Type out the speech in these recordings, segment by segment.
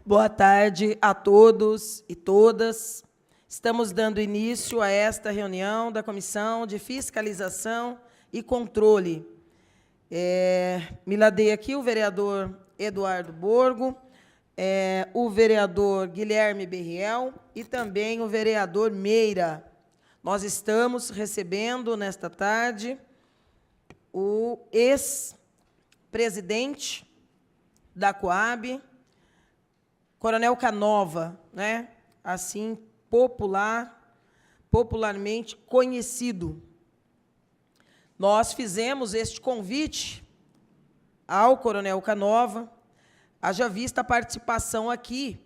Boa tarde a todos e todas. Estamos dando início a esta reunião da Comissão de Fiscalização e Controle. Me ladei aqui o vereador Eduardo Borgo, o vereador Guilherme Berriel e também o vereador Meira. Nós estamos recebendo, nesta tarde, o ex-presidente da Coab, Coronel Canova, né? Assim, popularmente conhecido. Nós fizemos este convite ao Coronel Canova, haja vista a participação aqui,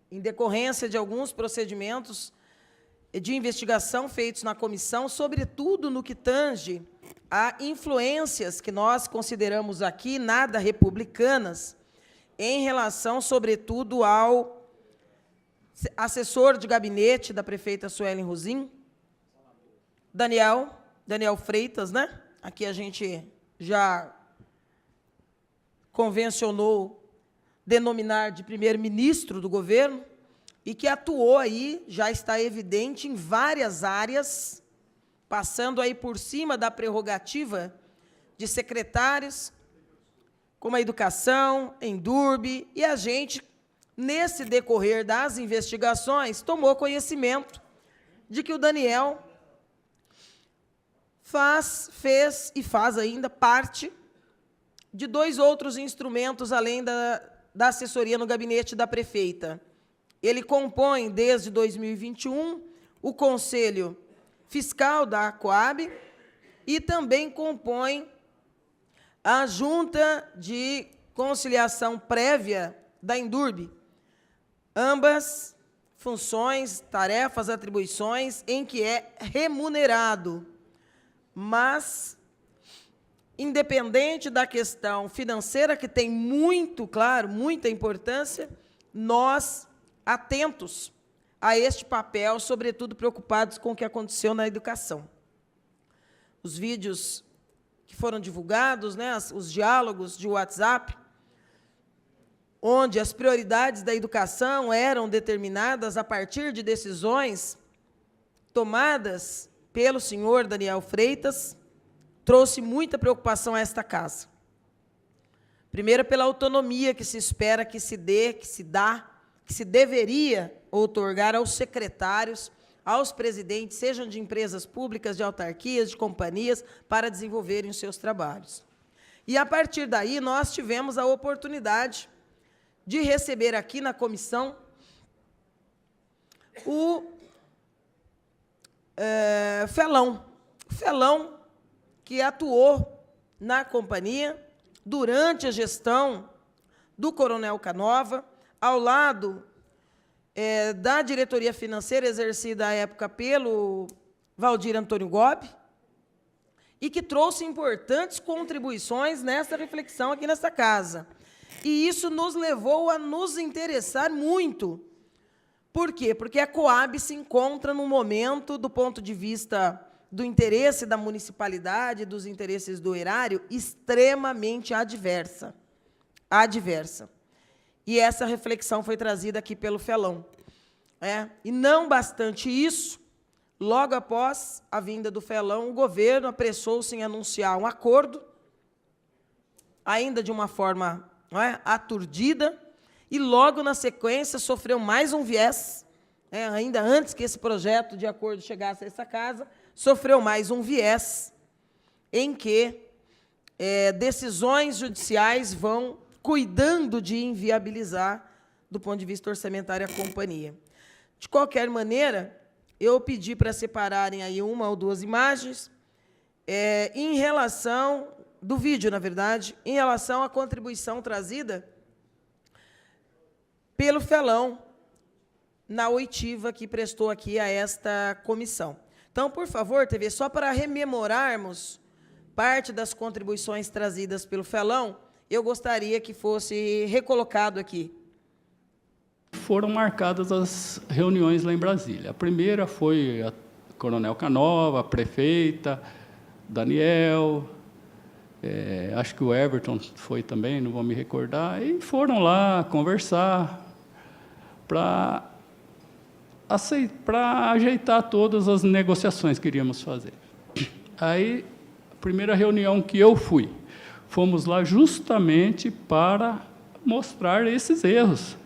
em decorrência de alguns procedimentos de investigação feitos na comissão, sobretudo no que tange a influências que nós consideramos aqui nada republicanas, em relação, sobretudo, ao assessor de gabinete da prefeita Suelen Rosim, Daniel Freitas, né? Aqui a gente já convencionou denominar de primeiro-ministro do governo, e que atuou aí, já está evidente, em várias áreas, passando aí por cima da prerrogativa de secretários, como a educação, Endurbe, e a gente, nesse decorrer das investigações, tomou conhecimento de que o Daniel fez e faz ainda parte de 2 outros instrumentos, além da assessoria no gabinete da prefeita. Ele compõe, desde 2021, o Conselho Fiscal da Coab e também compõe a Junta de Conciliação Prévia da Endurbe. Ambas funções, tarefas, atribuições em que é remunerado. Mas, independente da questão financeira, que tem muito, claro, muita importância, nós, atentos a este papel, sobretudo preocupados com o que aconteceu na educação. Os vídeos que foram divulgados, né, os diálogos de WhatsApp, onde as prioridades da educação eram determinadas a partir de decisões tomadas pelo senhor Daniel Freitas, trouxe muita preocupação a esta casa. Primeiro, pela autonomia que se espera que se dê, que se deveria outorgar aos secretários, aos presidentes, sejam de empresas públicas, de autarquias, de companhias, para desenvolverem os seus trabalhos. E, a partir daí, nós tivemos a oportunidade de receber aqui na comissão o Felão, que atuou na companhia durante a gestão do Coronel Canova, ao lado da diretoria financeira exercida à época pelo Valdir Antônio Gobi, e que trouxe importantes contribuições nessa reflexão aqui nessa casa. E isso nos levou a nos interessar muito. Por quê? Porque a Coab se encontra num momento, do ponto de vista do interesse da municipalidade, dos interesses do erário, extremamente adversa. E essa reflexão foi trazida aqui pelo Felão. E não bastante isso, logo após a vinda do Felão, o governo apressou-se em anunciar um acordo, ainda de uma forma aturdida, e logo na sequência sofreu mais um viés, ainda antes que esse projeto de acordo chegasse a essa casa, sofreu mais um viés em que decisões judiciais vão cuidando de inviabilizar, do ponto de vista orçamentário, a companhia. De qualquer maneira, eu pedi para separarem aí 1 ou 2 imagens, em relação, do vídeo, na verdade, em relação à contribuição trazida pelo Felão na oitiva que prestou aqui a esta comissão. Então, por favor, TV, só para rememorarmos parte das contribuições trazidas pelo Felão, eu gostaria que fosse recolocado aqui. Foram marcadas as reuniões lá em Brasília. A primeira foi a Coronel Canova, a prefeita, Daniel, acho que o Everton foi também, não vou me recordar, e foram lá conversar para ajeitar todas as negociações que iríamos fazer. Aí, a primeira reunião que eu fui, fomos lá justamente para mostrar esses erros,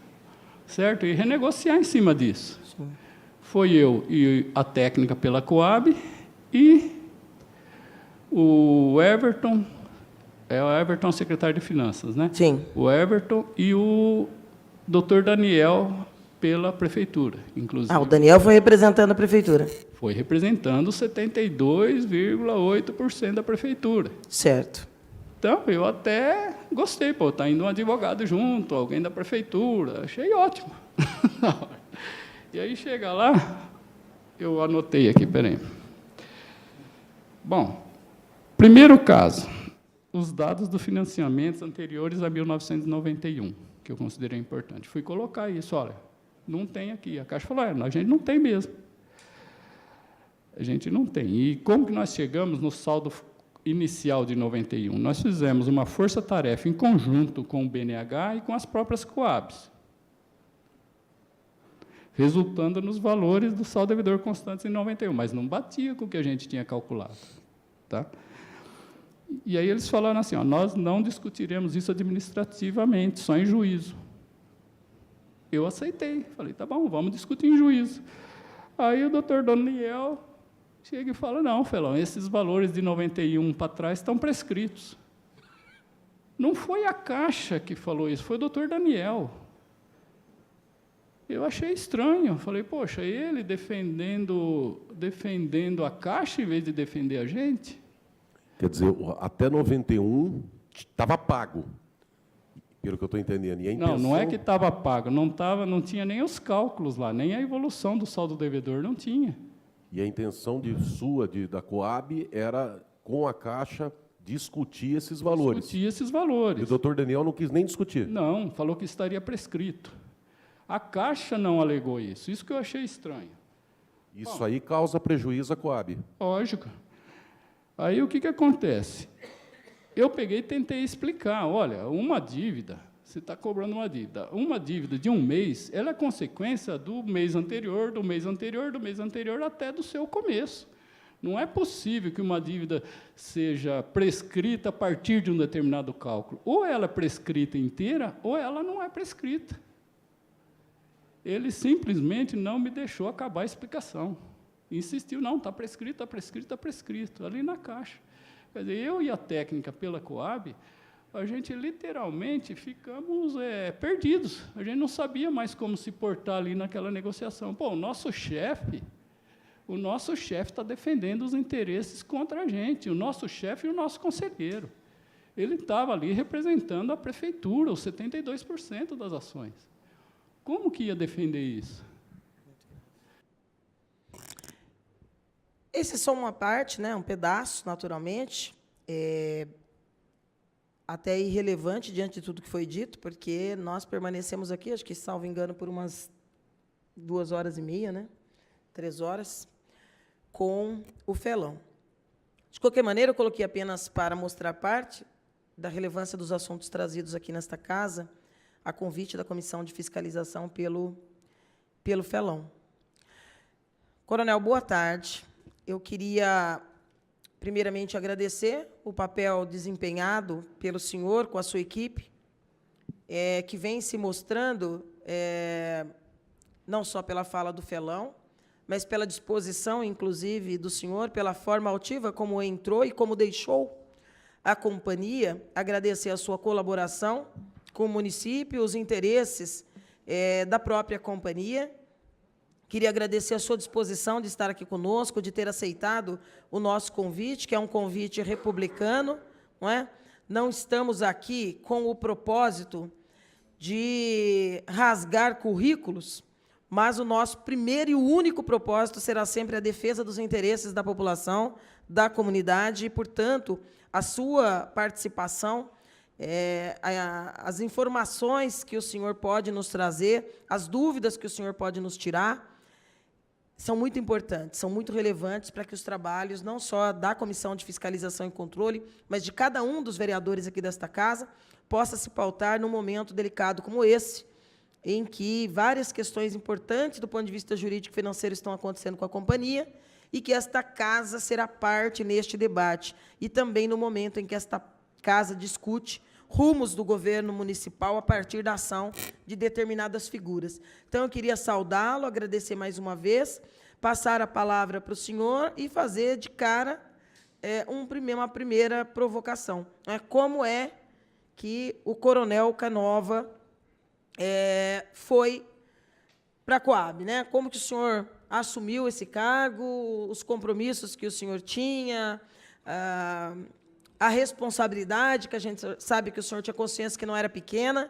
certo? E renegociar em cima disso. Sim. Foi eu e a técnica pela Coab e o Everton, o Everton secretário de Finanças, né? Sim. O Everton e o Dr. Daniel pela prefeitura, inclusive. O Daniel foi representando a prefeitura. Foi representando 72,8% da prefeitura. Certo. Então, eu até gostei, tá indo um advogado junto, alguém da prefeitura, achei ótimo. E aí, chega lá, eu anotei aqui, peraí. Bom, primeiro caso, os dados do financiamento anteriores a 1991, que eu considerei importante. Fui colocar isso, olha, não tem aqui. A Caixa falou, a gente não tem mesmo. A gente não tem. E como que nós chegamos no saldo inicial de 91? Nós fizemos uma força-tarefa em conjunto com o BNH e com as próprias Coabs, resultando nos valores do saldo devedor constantes em 91, mas não batia com o que a gente tinha calculado. Tá? E aí eles falaram assim, nós não discutiremos isso administrativamente, só em juízo. Eu aceitei, falei, tá bom, vamos discutir em juízo. Aí o doutor Daniel chega e fala, não, Felão, esses valores de 91 para trás estão prescritos. Não foi a Caixa que falou isso, foi o doutor Daniel. Eu achei estranho, falei, poxa, ele defendendo a Caixa em vez de defender a gente? Quer dizer, até 91 estava pago, pelo que eu estou entendendo. E a intenção... Não é que estava pago, não tinha nem os cálculos lá, nem a evolução do saldo devedor, não tinha. E a intenção da Coab, era, com a Caixa, discutir esses valores. Discutir esses valores. E o doutor Daniel não quis nem discutir. Não, falou que estaria prescrito. A Caixa não alegou isso, isso que eu achei estranho. Isso aí causa prejuízo à Coab. Lógico. Aí o que acontece? Eu peguei e tentei explicar, olha, uma dívida, você está cobrando uma dívida de um mês, ela é consequência do mês anterior, do mês anterior, do mês anterior, até do seu começo. Não é possível que uma dívida seja prescrita a partir de um determinado cálculo. Ou ela é prescrita inteira, ou ela não é prescrita. Ele simplesmente não me deixou acabar a explicação. Insistiu, não, está prescrito, está prescrito, está prescrito, ali na Caixa. Quer dizer, eu e a técnica pela Coab, a gente literalmente ficamos perdidos. A gente não sabia mais como se portar ali naquela negociação. Pô, o nosso chefe está defendendo os interesses contra a gente, o nosso chefe e o nosso conselheiro. Ele estava ali representando a prefeitura, os 72% das ações. Como que ia defender isso? Esse é só uma parte, né, um pedaço, naturalmente, até irrelevante diante de tudo que foi dito, porque nós permanecemos aqui, acho que, salvo engano, por umas 2h30, né, 3 horas, com o Felão. De qualquer maneira, eu coloquei apenas para mostrar parte da relevância dos assuntos trazidos aqui nesta casa, a convite da Comissão de Fiscalização pelo Felão. Coronel, boa tarde. Eu queria, primeiramente, agradecer o papel desempenhado pelo senhor com a sua equipe, que vem se mostrando, não só pela fala do Felão, mas pela disposição, inclusive, do senhor, pela forma altiva como entrou e como deixou a companhia. Agradecer a sua colaboração com o município, os interesses da própria companhia. Queria agradecer a sua disposição de estar aqui conosco, de ter aceitado o nosso convite, que é um convite republicano, não é? Não estamos aqui com o propósito de rasgar currículos, mas o nosso primeiro e único propósito será sempre a defesa dos interesses da população, da comunidade, e, portanto, a sua participação, as informações que o senhor pode nos trazer, as dúvidas que o senhor pode nos tirar, são muito importantes, são muito relevantes para que os trabalhos, não só da Comissão de Fiscalização e Controle, mas de cada um dos vereadores aqui desta casa, possa se pautar num momento delicado como esse, em que várias questões importantes do ponto de vista jurídico e financeiro estão acontecendo com a companhia, e que esta casa será parte neste debate, e também no momento em que esta casa discute rumos do governo municipal a partir da ação de determinadas figuras. Então, eu queria saudá-lo, agradecer mais uma vez, passar a palavra para o senhor e fazer de cara uma primeira provocação. Como é que o coronel Canova foi para a Coab, né? Como que o senhor assumiu esse cargo, os compromissos que o senhor tinha, a responsabilidade, que a gente sabe que o senhor tinha consciência que não era pequena.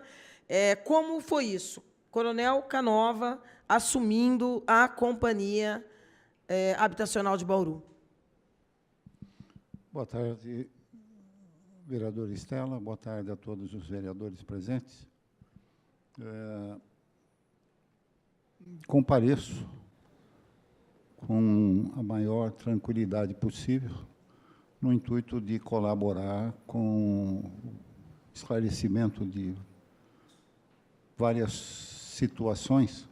Como foi isso? Coronel Canova assumindo a Companhia Habitacional de Bauru. Boa tarde, vereadora Estela. Boa tarde a todos os vereadores presentes. Compareço com a maior tranquilidade possível, no intuito de colaborar com o esclarecimento de várias situações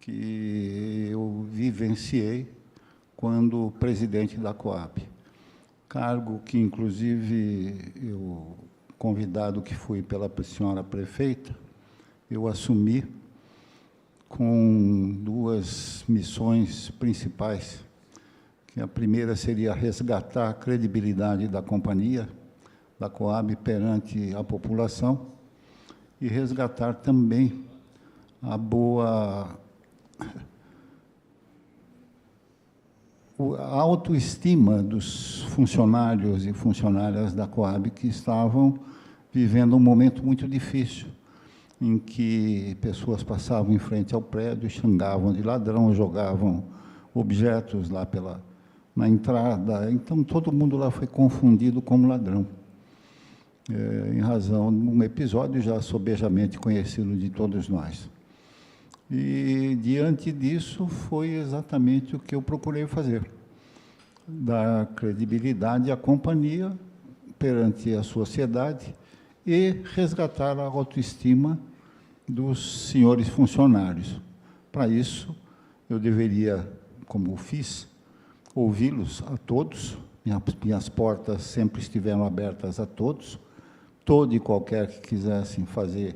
que eu vivenciei quando presidente da Coab. Cargo que, inclusive, eu, convidado que fui pela senhora prefeita, eu assumi com duas missões principais. Que a primeira seria resgatar a credibilidade da companhia, da Coab, perante a população, e resgatar também a autoestima dos funcionários e funcionárias da Coab que estavam vivendo um momento muito difícil, em que pessoas passavam em frente ao prédio, xingavam de ladrão, jogavam objetos lá na entrada. Então, todo mundo lá foi confundido como ladrão, em razão de um episódio já sobejamente conhecido de todos nós. E, diante disso, foi exatamente o que eu procurei fazer, dar credibilidade à companhia perante a sociedade e resgatar a autoestima dos senhores funcionários. Para isso, eu deveria, como fiz, ouvi-los a todos. Minhas portas sempre estiveram abertas a todos. Todo e qualquer que quisessem fazer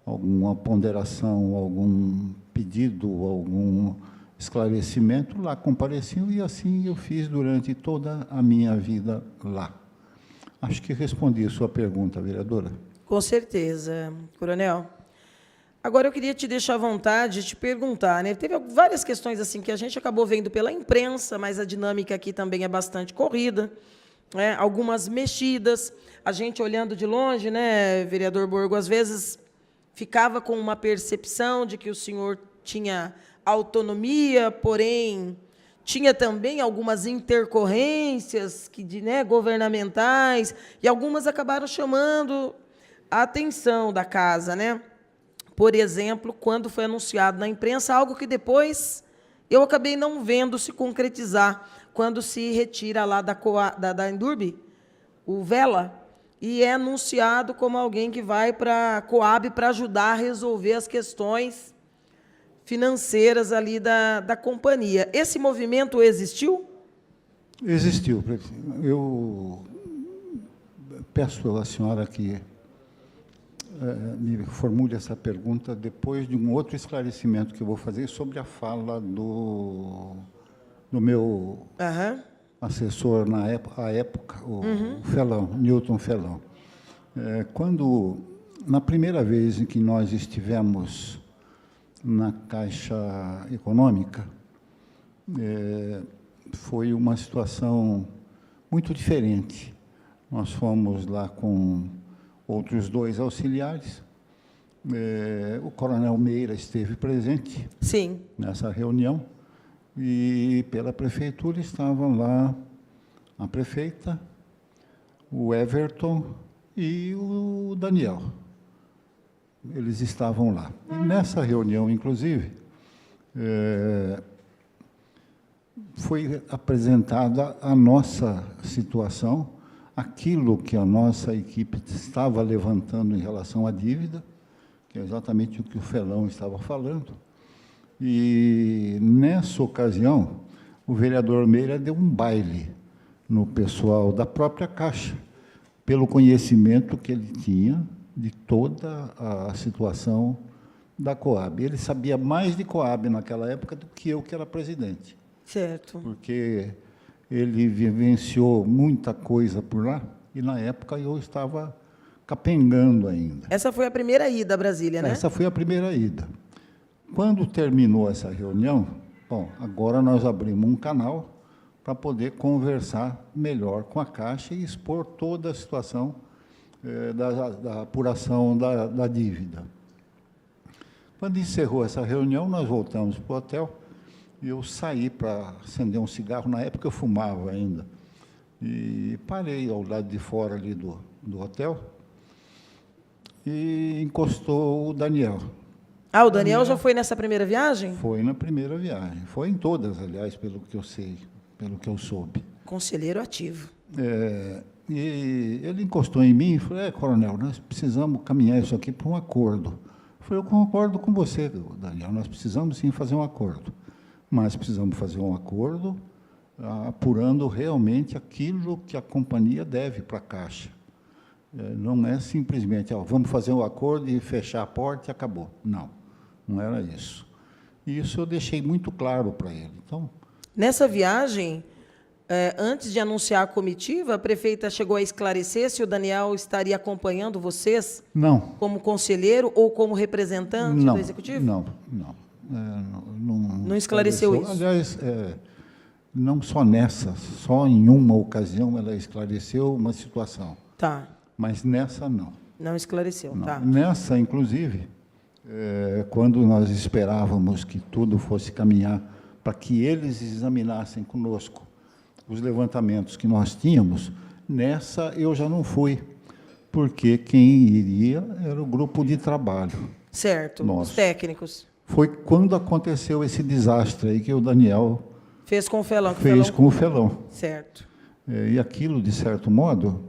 alguma ponderação, algum pedido, algum esclarecimento, lá compareciam, e assim eu fiz durante toda a minha vida lá. Acho que respondi a sua pergunta, vereadora. Com certeza, coronel. Agora, eu queria te deixar à vontade de te perguntar, né? Teve várias questões assim que a gente acabou vendo pela imprensa, mas a dinâmica aqui também é bastante corrida, né? Algumas mexidas. A gente, olhando de longe, né, vereador Borgo, às vezes ficava com uma percepção de que o senhor tinha autonomia, porém tinha também algumas intercorrências governamentais, e algumas acabaram chamando a atenção da casa, né? Por exemplo, quando foi anunciado na imprensa, algo que depois eu acabei não vendo se concretizar, quando se retira lá da Endurbe, o Vela, e é anunciado como alguém que vai para a Coab para ajudar a resolver as questões financeiras ali da companhia. Esse movimento existiu? Existiu. Eu peço à senhora que me formule essa pergunta depois de um outro esclarecimento que eu vou fazer sobre a fala do meu assessor na época, o Felão, Newton Felão. Na primeira vez em que nós estivemos na Caixa Econômica, foi uma situação muito diferente. Nós fomos lá com outros dois auxiliares. O coronel Meira esteve presente. Sim. Nessa reunião, e pela prefeitura estavam lá a prefeita, o Everton e o Daniel. Eles estavam lá. E nessa reunião, inclusive, foi apresentada a nossa situação, aquilo que a nossa equipe estava levantando em relação à dívida, que é exatamente o que o Felão estava falando. E, nessa ocasião, o vereador Meira deu um baile no pessoal da própria Caixa, pelo conhecimento que ele tinha de toda a situação da Coab. Ele sabia mais de Coab naquela época do que eu, que era presidente. Certo. Porque ele vivenciou muita coisa por lá, e, na época, eu estava capengando ainda. Essa foi a primeira ida a Brasília, né? Essa foi a primeira ida. Quando terminou essa reunião, bom, agora nós abrimos um canal para poder conversar melhor com a Caixa e expor toda a situação da apuração da dívida. Quando encerrou essa reunião, nós voltamos para o hotel, e eu saí para acender um cigarro. Na época eu fumava ainda, e parei ao lado de fora ali do hotel, e encostou o Daniel. Ah, o Daniel já foi nessa primeira viagem? Foi na primeira viagem. Foi em todas, aliás, pelo que eu sei, pelo que eu soube. Conselheiro ativo. E ele encostou em mim e falou: coronel, nós precisamos caminhar isso aqui para um acordo. Eu falei: eu concordo com você, Daniel, nós precisamos sim fazer um acordo. Mas precisamos fazer um acordo apurando realmente aquilo que a companhia deve para a Caixa. Não é simplesmente, vamos fazer um acordo e fechar a porta e acabou. Não, não era isso. E isso eu deixei muito claro para ele. Então, nessa viagem, antes de anunciar a comitiva, a prefeita chegou a esclarecer se o Daniel estaria acompanhando vocês? Não. Como conselheiro ou como representante do Executivo? Não esclareceu isso? Aliás, não só nessa, só em uma ocasião ela esclareceu uma situação. Tá. Mas nessa, não. Não esclareceu, não. tá. Nessa, inclusive, quando nós esperávamos que tudo fosse caminhar para que eles examinassem conosco os levantamentos que nós tínhamos, nessa eu já não fui, porque quem iria era o grupo de trabalho. Certo, nosso. Os técnicos. Foi quando aconteceu esse desastre aí que o Daniel fez com o Felão. Fez com o Felão. Certo. E aquilo, de certo modo,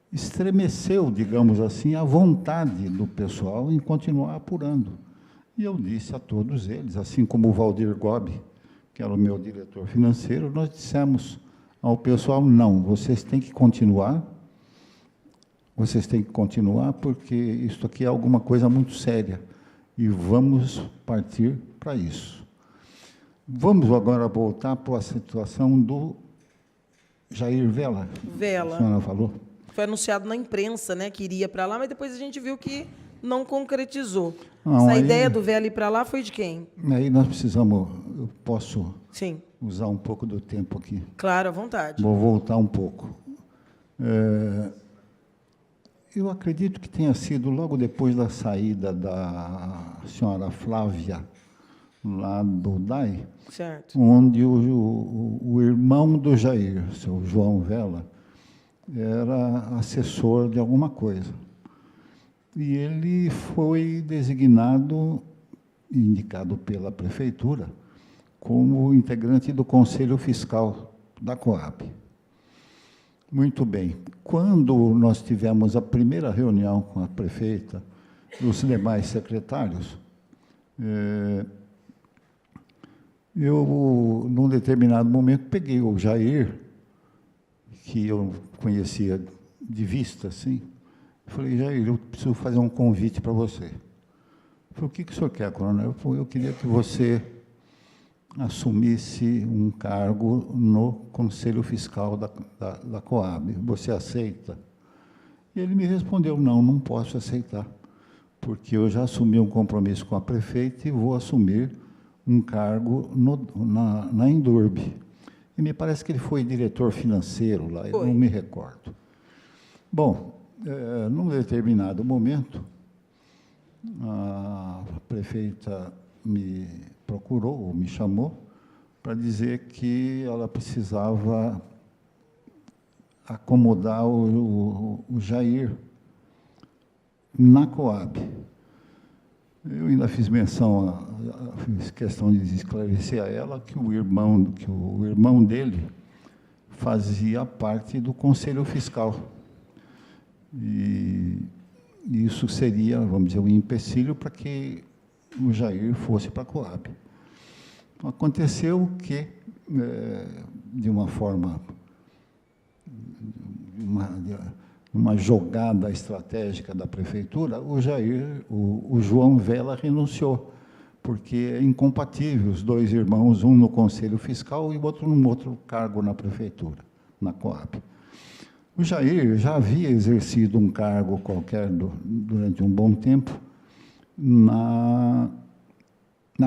estremeceu, digamos assim, a vontade do pessoal em continuar apurando. E eu disse a todos eles, assim como o Valdir Gobi, que era o meu diretor financeiro, nós dissemos ao pessoal: não, vocês têm que continuar, porque isso aqui é alguma coisa muito séria, e vamos partir para isso. Vamos agora voltar para a situação do Jair Vela. Vela. A senhora falou? Foi anunciado na imprensa, né, que iria para lá, mas depois a gente viu que não concretizou. Não, Essa ideia do Vela ir para lá foi de quem? Aí nós precisamos, eu posso Sim. usar um pouco do tempo aqui. Claro, à vontade. Vou voltar um pouco. Eu acredito que tenha sido logo depois da saída da senhora Flávia, lá do DAI, certo. onde o irmão do Jair, o seu João Vela, era assessor de alguma coisa. E ele foi designado, indicado pela prefeitura, como integrante do Conselho Fiscal da Coab. Muito bem. Quando nós tivemos a primeira reunião com a prefeita e os demais secretários, eu, num determinado momento, peguei o Jair, que eu conhecia de vista, assim, falei: Jair, eu preciso fazer um convite para você. Ele falou: o que o senhor quer, coronel? Eu queria que você assumisse um cargo no Conselho Fiscal da Coab. Você aceita? E ele me respondeu: não posso aceitar, porque eu já assumi um compromisso com a prefeita e vou assumir um cargo na Endurb. E me parece que ele foi diretor financeiro lá, eu não me recordo. Bom, num determinado momento, a prefeita me procurou, me chamou, para dizer que ela precisava acomodar o Jair na Coab. Eu ainda fiz menção fiz questão de esclarecer a ela que o irmão dele fazia parte do Conselho Fiscal. E isso seria, vamos dizer, um empecilho para que o Jair fosse para a Coab. Aconteceu que, de uma forma, uma jogada estratégica da prefeitura, o João Vela renunciou, porque é incompatível os dois irmãos, um no Conselho Fiscal e o outro num outro cargo na prefeitura, na Coab. O Jair já havia exercido um cargo qualquer durante um bom tempo na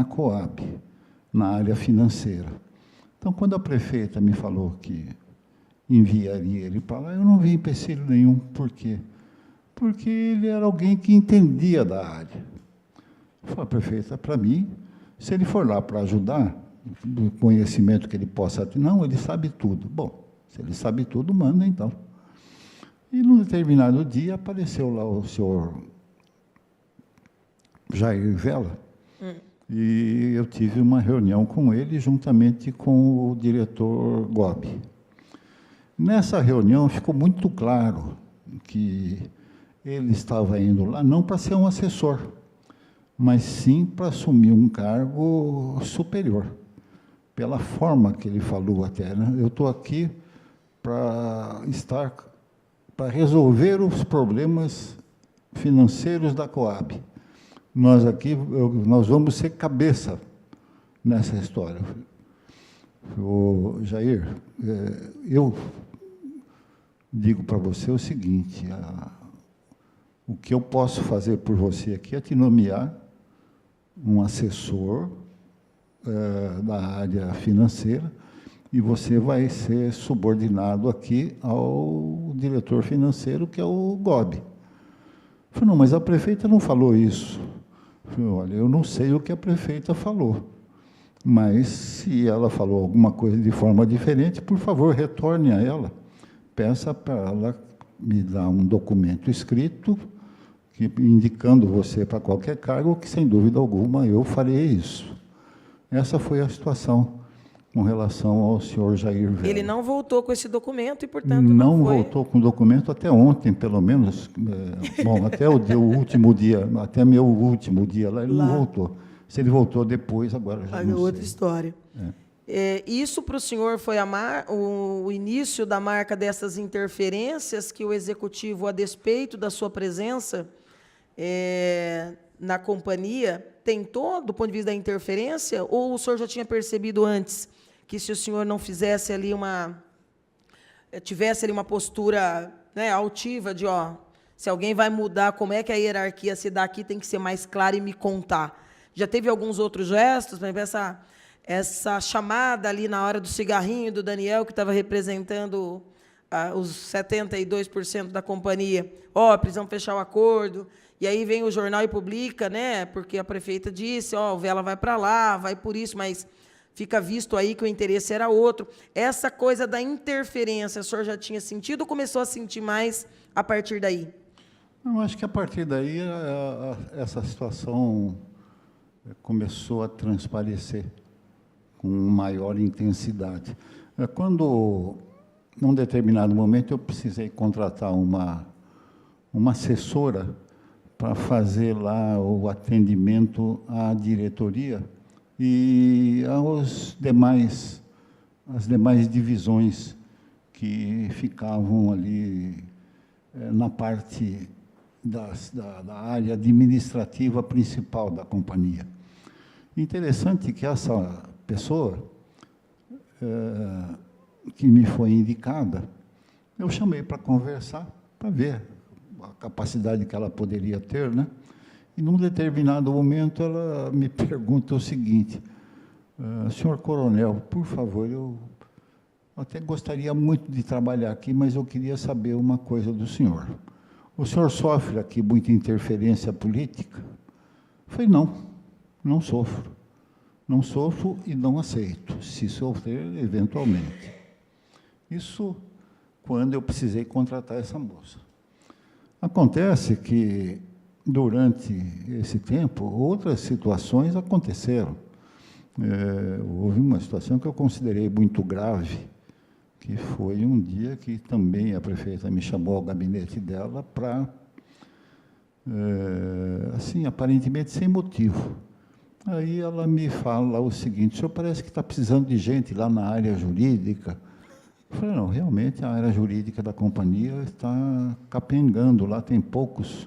Coab, na área financeira. Então, quando a prefeita me falou que enviaria ele para lá, eu não vi empecilho nenhum. Por quê? Porque ele era alguém que entendia da área. Eu falei, prefeita, para mim, se ele for lá para ajudar, do conhecimento que ele possa ter, não, ele sabe tudo. Bom, se ele sabe tudo, manda então. E, num determinado dia, apareceu lá o senhor Jair Vela, e eu tive uma reunião com ele, juntamente com o diretor Gobi. Nessa reunião, ficou muito claro que ele estava indo lá não para ser um assessor, mas sim para assumir um cargo superior, pela forma que ele falou até, né? Eu estou aqui para resolver os problemas financeiros da Coab. Nós vamos ser cabeça nessa história. Jair, eu digo para você o seguinte, o que eu posso fazer por você aqui é te nomear um assessor da área financeira, e você vai ser subordinado aqui ao diretor financeiro, que é o Gobi. Eu falei, não, mas a prefeita não falou isso. Eu falei, olha, eu não sei o que a prefeita falou, mas se ela falou alguma coisa de forma diferente, por favor, retorne a ela. Peça para ela me dar um documento escrito, indicando você para qualquer cargo, que, sem dúvida alguma, eu farei isso. Essa foi a situação com relação ao senhor Jair Vela. Ele não voltou com esse documento e, portanto, não voltou com o documento até ontem, pelo menos. Bom, até o último dia, até meu último dia lá, ele não voltou. Se ele voltou depois, agora já não sei. Outra história. Isso para o senhor foi o início da marca dessas interferências que o Executivo, a despeito da sua presença na companhia, tentou, do ponto de vista da interferência, ou o senhor já tinha percebido antes que, se o senhor não fizesse ali tivesse ali uma postura, né, altiva de, se alguém vai mudar, como é que a hierarquia se dá aqui, tem que ser mais clara e me contar. Já teve alguns outros gestos, por exemplo, essa chamada ali na hora do cigarrinho do Daniel, que estava representando os 72% da companhia, precisamos fechar o acordo, e aí vem o jornal e publica, né, porque a prefeita disse, o Vela vai para lá, vai por isso, mas fica visto aí que o interesse era outro. Essa coisa da interferência, o senhor já tinha sentido ou começou a sentir mais a partir daí? Eu acho que a partir daí essa situação começou a transparecer com maior intensidade. Quando, num determinado momento, eu precisei contratar uma assessora para fazer lá o atendimento à diretoria e às demais divisões que ficavam ali na parte da área administrativa principal da companhia. Interessante que essa pessoa que me foi indicada, eu chamei para conversar, para ver a capacidade que ela poderia ter, né? E, num determinado momento, ela me pergunta o seguinte, senhor coronel, por favor, eu até gostaria muito de trabalhar aqui, mas eu queria saber uma coisa do senhor. O senhor sofre aqui muita interferência política? Eu falei, não sofro. Não sofro e não aceito, se sofrer, eventualmente. Isso quando eu precisei contratar essa moça. Acontece que durante esse tempo, outras situações aconteceram. Houve uma situação que eu considerei muito grave, que foi um dia que também a prefeita me chamou ao gabinete dela para, assim, aparentemente sem motivo. Aí ela me fala o seguinte: o senhor parece que está precisando de gente lá na área jurídica. Eu falei: não, realmente a área jurídica da companhia está capengando, lá tem poucos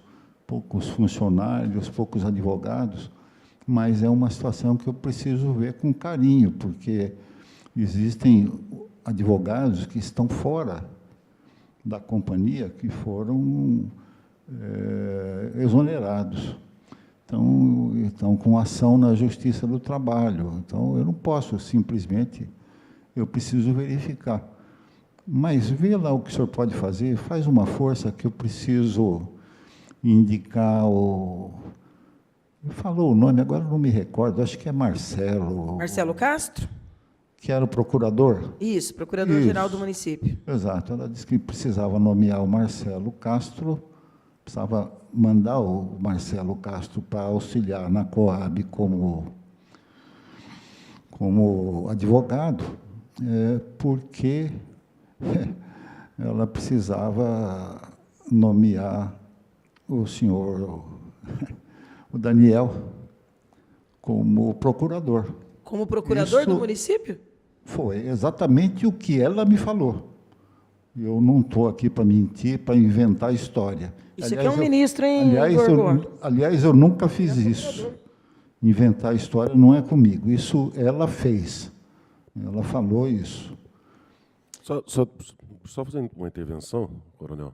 funcionários, poucos advogados, mas é uma situação que eu preciso ver com carinho, porque existem advogados que estão fora da companhia, que foram exonerados. Então, estão com ação na Justiça do Trabalho. Então, eu não posso simplesmente, eu preciso verificar. Mas vê lá o que o senhor pode fazer, faz uma força que eu preciso indicar o... Falou o nome, agora não me recordo, acho que é Marcelo. Marcelo Castro? Que era o procurador? Isso, procurador-geral do município. Exato, ela disse que precisava nomear o Marcelo Castro, precisava mandar o Marcelo Castro para auxiliar na Coab como advogado, porque ela precisava nomear o senhor, o Daniel, como procurador. Como procurador do município? Foi exatamente o que ela me falou. Eu não estou aqui para mentir, para inventar história. Isso aqui é um ministro, hein, aliás, eu nunca fiz isso. Inventar história não é comigo. Isso ela fez. Ela falou isso. Só fazendo uma intervenção, coronel.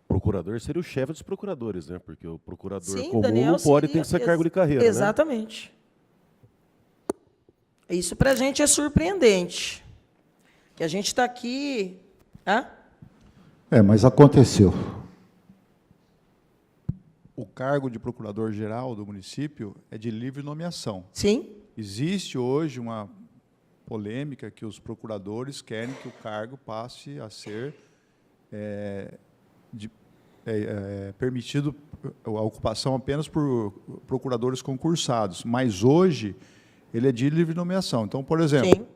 Procurador seria o chefe dos procuradores, né? Porque o procurador comum Daniel não pode ter esse cargo de carreira. Exatamente. Né? Isso para a gente é surpreendente. Que a gente está aqui... mas aconteceu. O cargo de procurador-geral do município é de livre nomeação. Sim. Existe hoje uma polêmica que os procuradores querem que o cargo passe a ser permitido a ocupação apenas por procuradores concursados. Mas hoje ele é de livre nomeação. Então, por exemplo, sim,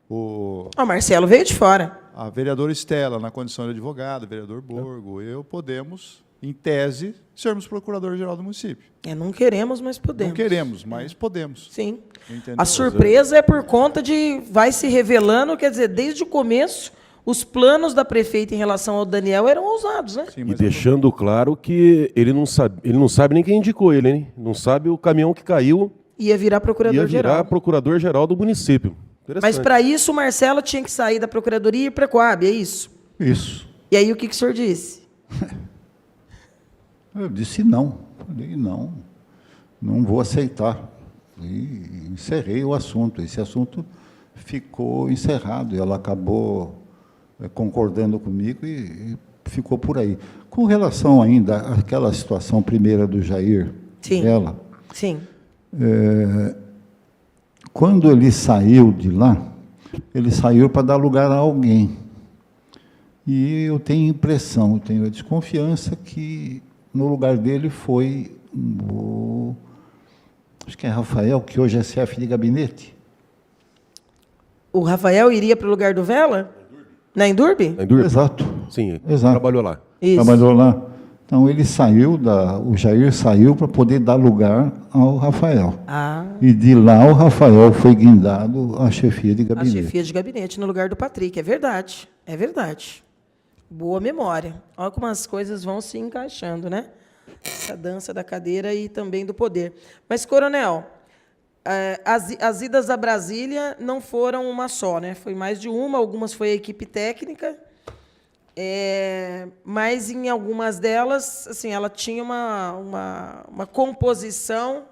o Marcelo veio de fora. A vereadora Estela, na condição de advogada, o vereador Borgo, eu podemos, em tese, sermos procurador-geral do município. Não queremos, mas podemos. Não queremos, mas podemos. Sim. Entendeu? A surpresa é por conta de... Vai se revelando, quer dizer, desde o começo, os planos da prefeita em relação ao Daniel eram ousados, né? Sim, e deixando claro que ele não sabe nem quem indicou ele, hein? Não sabe o caminhão que caiu. Ia virar procurador-geral. Ia virar procurador-geral do município. Mas, para isso, o Marcelo tinha que sair da Procuradoria e ir para a Coab, é isso? Isso. E aí, o que o senhor disse? Eu disse não. Falei, não vou aceitar. E encerrei o assunto. Esse assunto ficou encerrado. E ela acabou concordando comigo e ficou por aí. Com relação ainda àquela situação primeira do Jair, sim, ela... Sim. Quando ele saiu de lá, ele saiu para dar lugar a alguém. E eu tenho impressão, eu tenho a desconfiança que no lugar dele foi acho que é Rafael, que hoje é chefe de gabinete. O Rafael iria para o lugar do Vela? Na Endurbe? Na Endurbe? Exato. Sim, exato. Trabalhou lá. Isso. Trabalhou lá. Então, ele saiu, o Jair saiu para poder dar lugar ao Rafael. E de lá, o Rafael foi guindado à chefia de gabinete. A chefia de gabinete, no lugar do Patrick. É verdade, é verdade. Boa memória. Olha como as coisas vão se encaixando, né? Essa dança da cadeira e também do poder. Mas, coronel, as idas a Brasília não foram uma só, né? Foi mais de uma, algumas foi a equipe técnica... mas em algumas delas, assim, ela tinha uma composição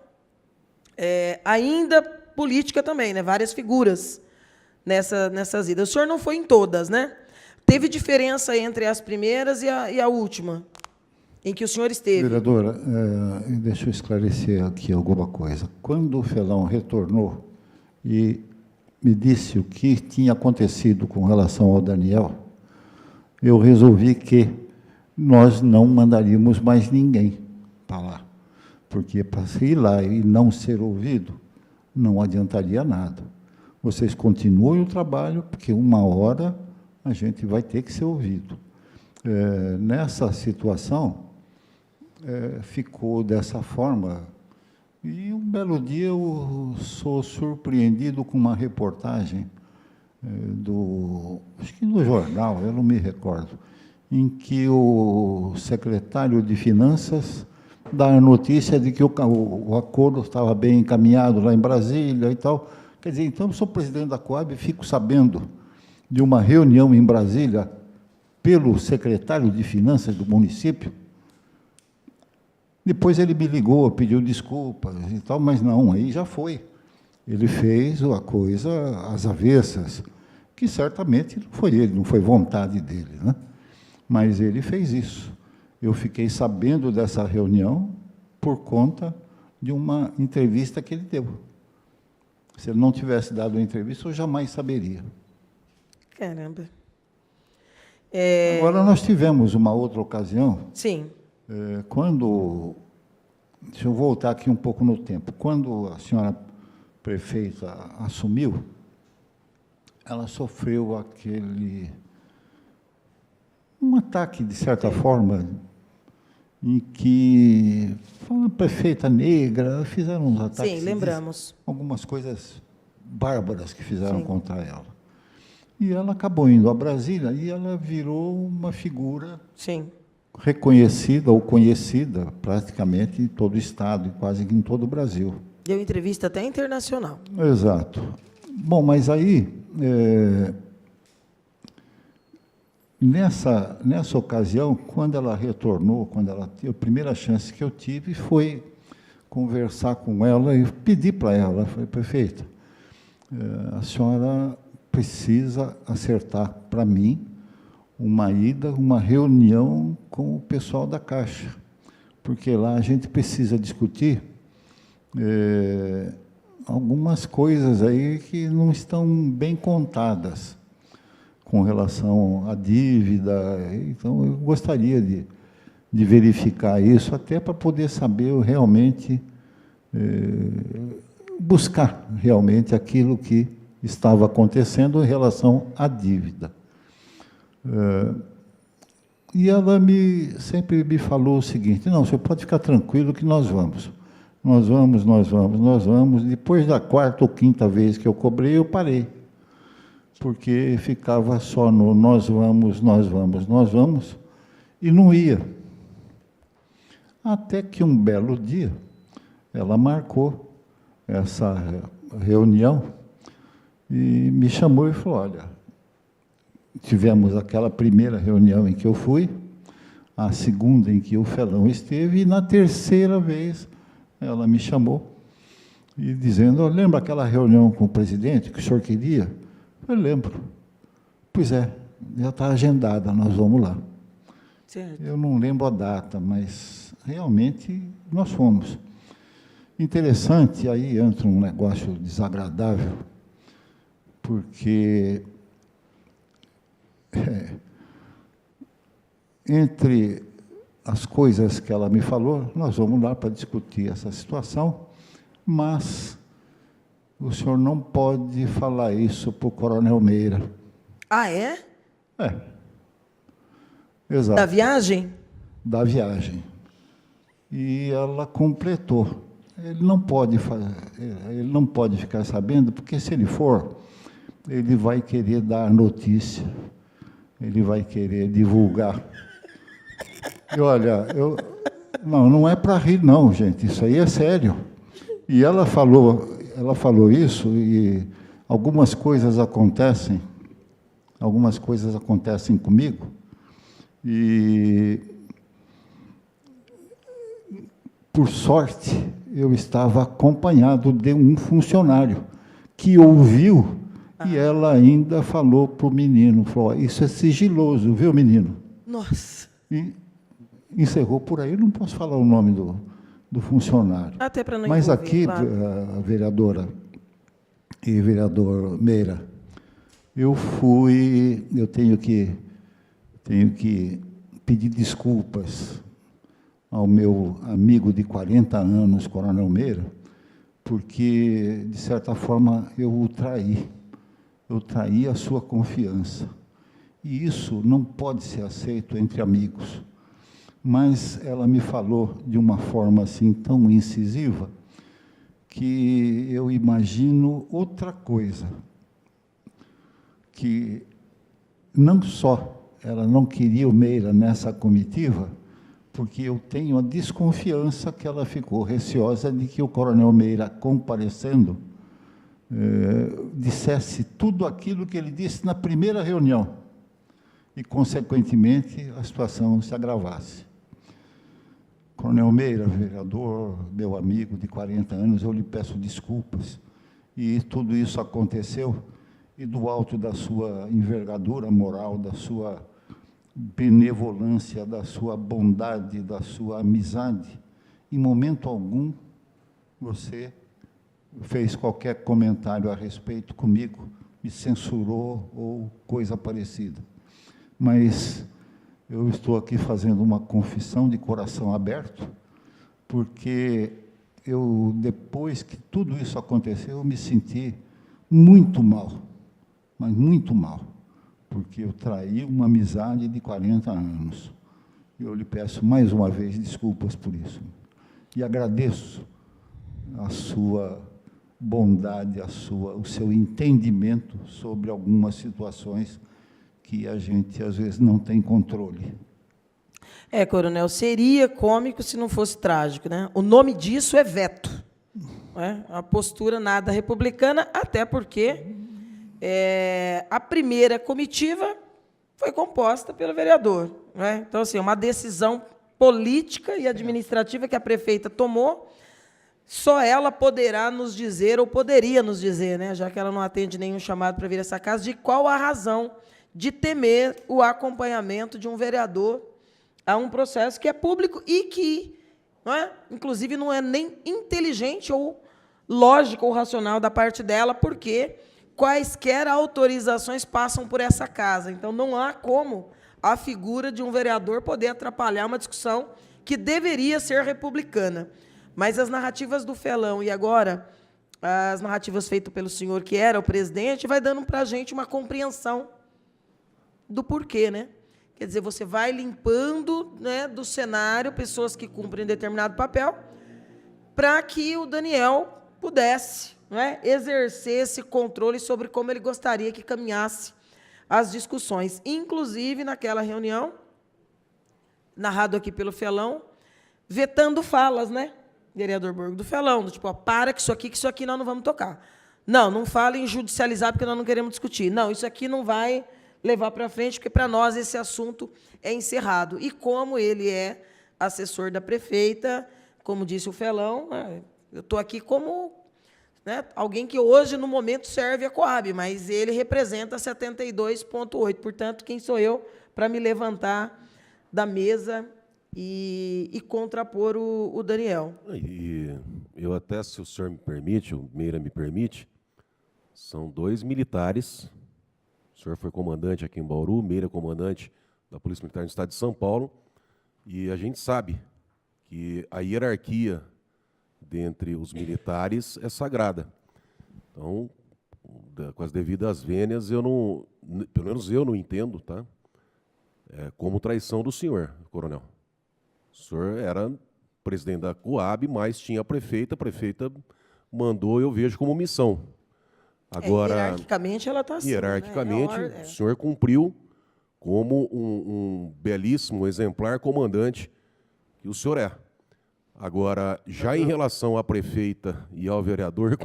ainda política também, né? Várias figuras nessas idas. O senhor não foi em todas, né? Teve diferença entre as primeiras e a última, em que o senhor esteve? Vereadora, deixa eu esclarecer aqui alguma coisa. Quando o Felão retornou e me disse o que tinha acontecido com relação ao Daniel, eu resolvi que nós não mandaríamos mais ninguém para lá. Porque para ir lá e não ser ouvido, não adiantaria nada. Vocês continuem o trabalho, porque uma hora a gente vai ter que ser ouvido. Nessa situação, ficou dessa forma. E um belo dia eu sou surpreendido com uma reportagem acho que no jornal, eu não me recordo, em que o secretário de Finanças dá a notícia de que o acordo estava bem encaminhado lá em Brasília e tal. Quer dizer, então, eu sou presidente da Coab e fico sabendo de uma reunião em Brasília pelo secretário de Finanças do município. Depois ele me ligou, pediu desculpas e tal, mas não, aí já foi. Ele fez a coisa às avessas, que certamente não foi ele, não foi vontade dele, né? Mas ele fez isso. Eu fiquei sabendo dessa reunião por conta de uma entrevista que ele deu. Se ele não tivesse dado a entrevista, eu jamais saberia. Caramba. Agora, nós tivemos uma outra ocasião. Sim. Quando... Deixa eu voltar aqui um pouco no tempo. Quando a senhora prefeita assumiu, ela sofreu um ataque, de certa forma, em que foi uma prefeita negra, fizeram uns ataques. Sim, lembramos. Algumas coisas bárbaras que fizeram Sim. contra ela. E ela acabou indo a Brasília e ela virou uma figura Sim. reconhecida ou conhecida praticamente em todo o Estado, e quase que em todo o Brasil. Deu entrevista até internacional. Exato. Bom, mas aí, nessa ocasião, quando ela retornou, a primeira chance que eu tive foi conversar com ela e pedir para ela, falei, prefeita, a senhora precisa acertar para mim uma reunião com o pessoal da Caixa, porque lá a gente precisa discutir algumas coisas aí que não estão bem contadas com relação à dívida. Então, eu gostaria de verificar isso, até para poder saber realmente, buscar realmente aquilo que estava acontecendo em relação à dívida. E ela sempre me falou o seguinte, não, o senhor pode ficar tranquilo que nós vamos. Nós vamos. Depois da quarta ou quinta vez que eu cobrei, eu parei. Porque ficava só no nós vamos, e não ia. Até que um belo dia, ela marcou essa reunião e me chamou e falou, olha, tivemos aquela primeira reunião em que eu fui, a segunda em que o Felão esteve, e na terceira vez ela me chamou, e dizendo, lembra aquela reunião com o presidente que o senhor queria? Eu lembro. Pois é, já está agendada, nós vamos lá. Certo. Eu não lembro a data, mas realmente nós fomos. Interessante, aí entra um negócio desagradável, porque entre as coisas que ela me falou, nós vamos lá para discutir essa situação, mas o senhor não pode falar isso para o Coronel Meira. Ah, é? Exato. Da viagem? Da viagem. E ela completou. Ele não pode ficar sabendo, porque se ele for, ele vai querer dar notícia, ele vai querer divulgar. E olha, não é para rir não, gente, isso aí é sério. E ela falou isso, e algumas coisas acontecem comigo, e por sorte eu estava acompanhado de um funcionário que ouviu, e ela ainda falou para o menino, falou, isso é sigiloso, viu, menino? Nossa. E encerrou por aí, eu não posso falar o nome do funcionário. Até para não Mas envolver, aqui, claro. a vereadora e vereador Meira, eu tenho que pedir desculpas ao meu amigo de 40 anos, Coronel Meira, porque, de certa forma, eu o traí. Eu traí a sua confiança. E isso não pode ser aceito entre amigos. Mas ela me falou de uma forma assim tão incisiva que eu imagino outra coisa, que não só ela não queria o Meira nessa comitiva, porque eu tenho a desconfiança que ela ficou receosa de que o Coronel Meira, comparecendo, dissesse tudo aquilo que ele disse na primeira reunião e, consequentemente, a situação se agravasse. Coronel Meira, vereador, meu amigo de 40 anos, eu lhe peço desculpas. E tudo isso aconteceu, e do alto da sua envergadura moral, da sua benevolência, da sua bondade, da sua amizade, em momento algum você fez qualquer comentário a respeito comigo, me censurou ou coisa parecida. Mas eu estou aqui fazendo uma confissão de coração aberto, porque eu, depois que tudo isso aconteceu, eu me senti muito mal, mas muito mal, porque eu traí uma amizade de 40 anos. Eu lhe peço mais uma vez desculpas por isso. E agradeço a sua bondade, o seu entendimento sobre algumas situações que a gente, às vezes, não tem controle. Coronel, seria cômico se não fosse trágico, né? O nome disso é veto. Né? A postura nada republicana, até porque a primeira comitiva foi composta pelo vereador. Né? Então, assim, uma decisão política e administrativa que a prefeita tomou, só ela poderá nos dizer, ou poderia nos dizer, né, já que ela não atende nenhum chamado para vir a essa casa, de qual a razão de temer o acompanhamento de um vereador a um processo que é público e que, inclusive, não é nem inteligente ou lógico ou racional da parte dela, porque quaisquer autorizações passam por essa casa. Então, não há como a figura de um vereador poder atrapalhar uma discussão que deveria ser republicana. Mas as narrativas do Felão e agora as narrativas feitas pelo senhor, que era o presidente, vai dando para a gente uma compreensão do porquê, né? Quer dizer, você vai limpando, né, do cenário pessoas que cumprem determinado papel para que o Daniel pudesse, né, exercer esse controle sobre como ele gostaria que caminhasse as discussões. Inclusive, naquela reunião, narrado aqui pelo Felão, vetando falas, né, vereador Borgo, do Felão, do tipo, para que isso aqui nós não vamos tocar. Não fale em judicializar, porque nós não queremos discutir. Não, isso aqui não vai levar para frente, porque para nós esse assunto é encerrado. E como ele é assessor da prefeita, como disse o Felão, eu estou aqui como, né, alguém que hoje, no momento, serve a Coab, mas ele representa 72,8%. Portanto, quem sou eu para me levantar da mesa e contrapor o Daniel? E eu até, se o senhor me permite, o Meira me permite, são 2 militares. O senhor foi comandante aqui em Bauru, Meira comandante da Polícia Militar do Estado de São Paulo, e a gente sabe que a hierarquia dentre os militares é sagrada. Então, com as devidas vênias, pelo menos eu não entendo, tá? Como traição do senhor, coronel. O senhor era presidente da Coab, mas tinha a prefeita mandou, eu vejo como missão. Agora, hierarquicamente ela está assim. Hierarquicamente, né? O senhor cumpriu como um belíssimo exemplar comandante que o senhor é. Agora, já em relação à prefeita e ao vereador,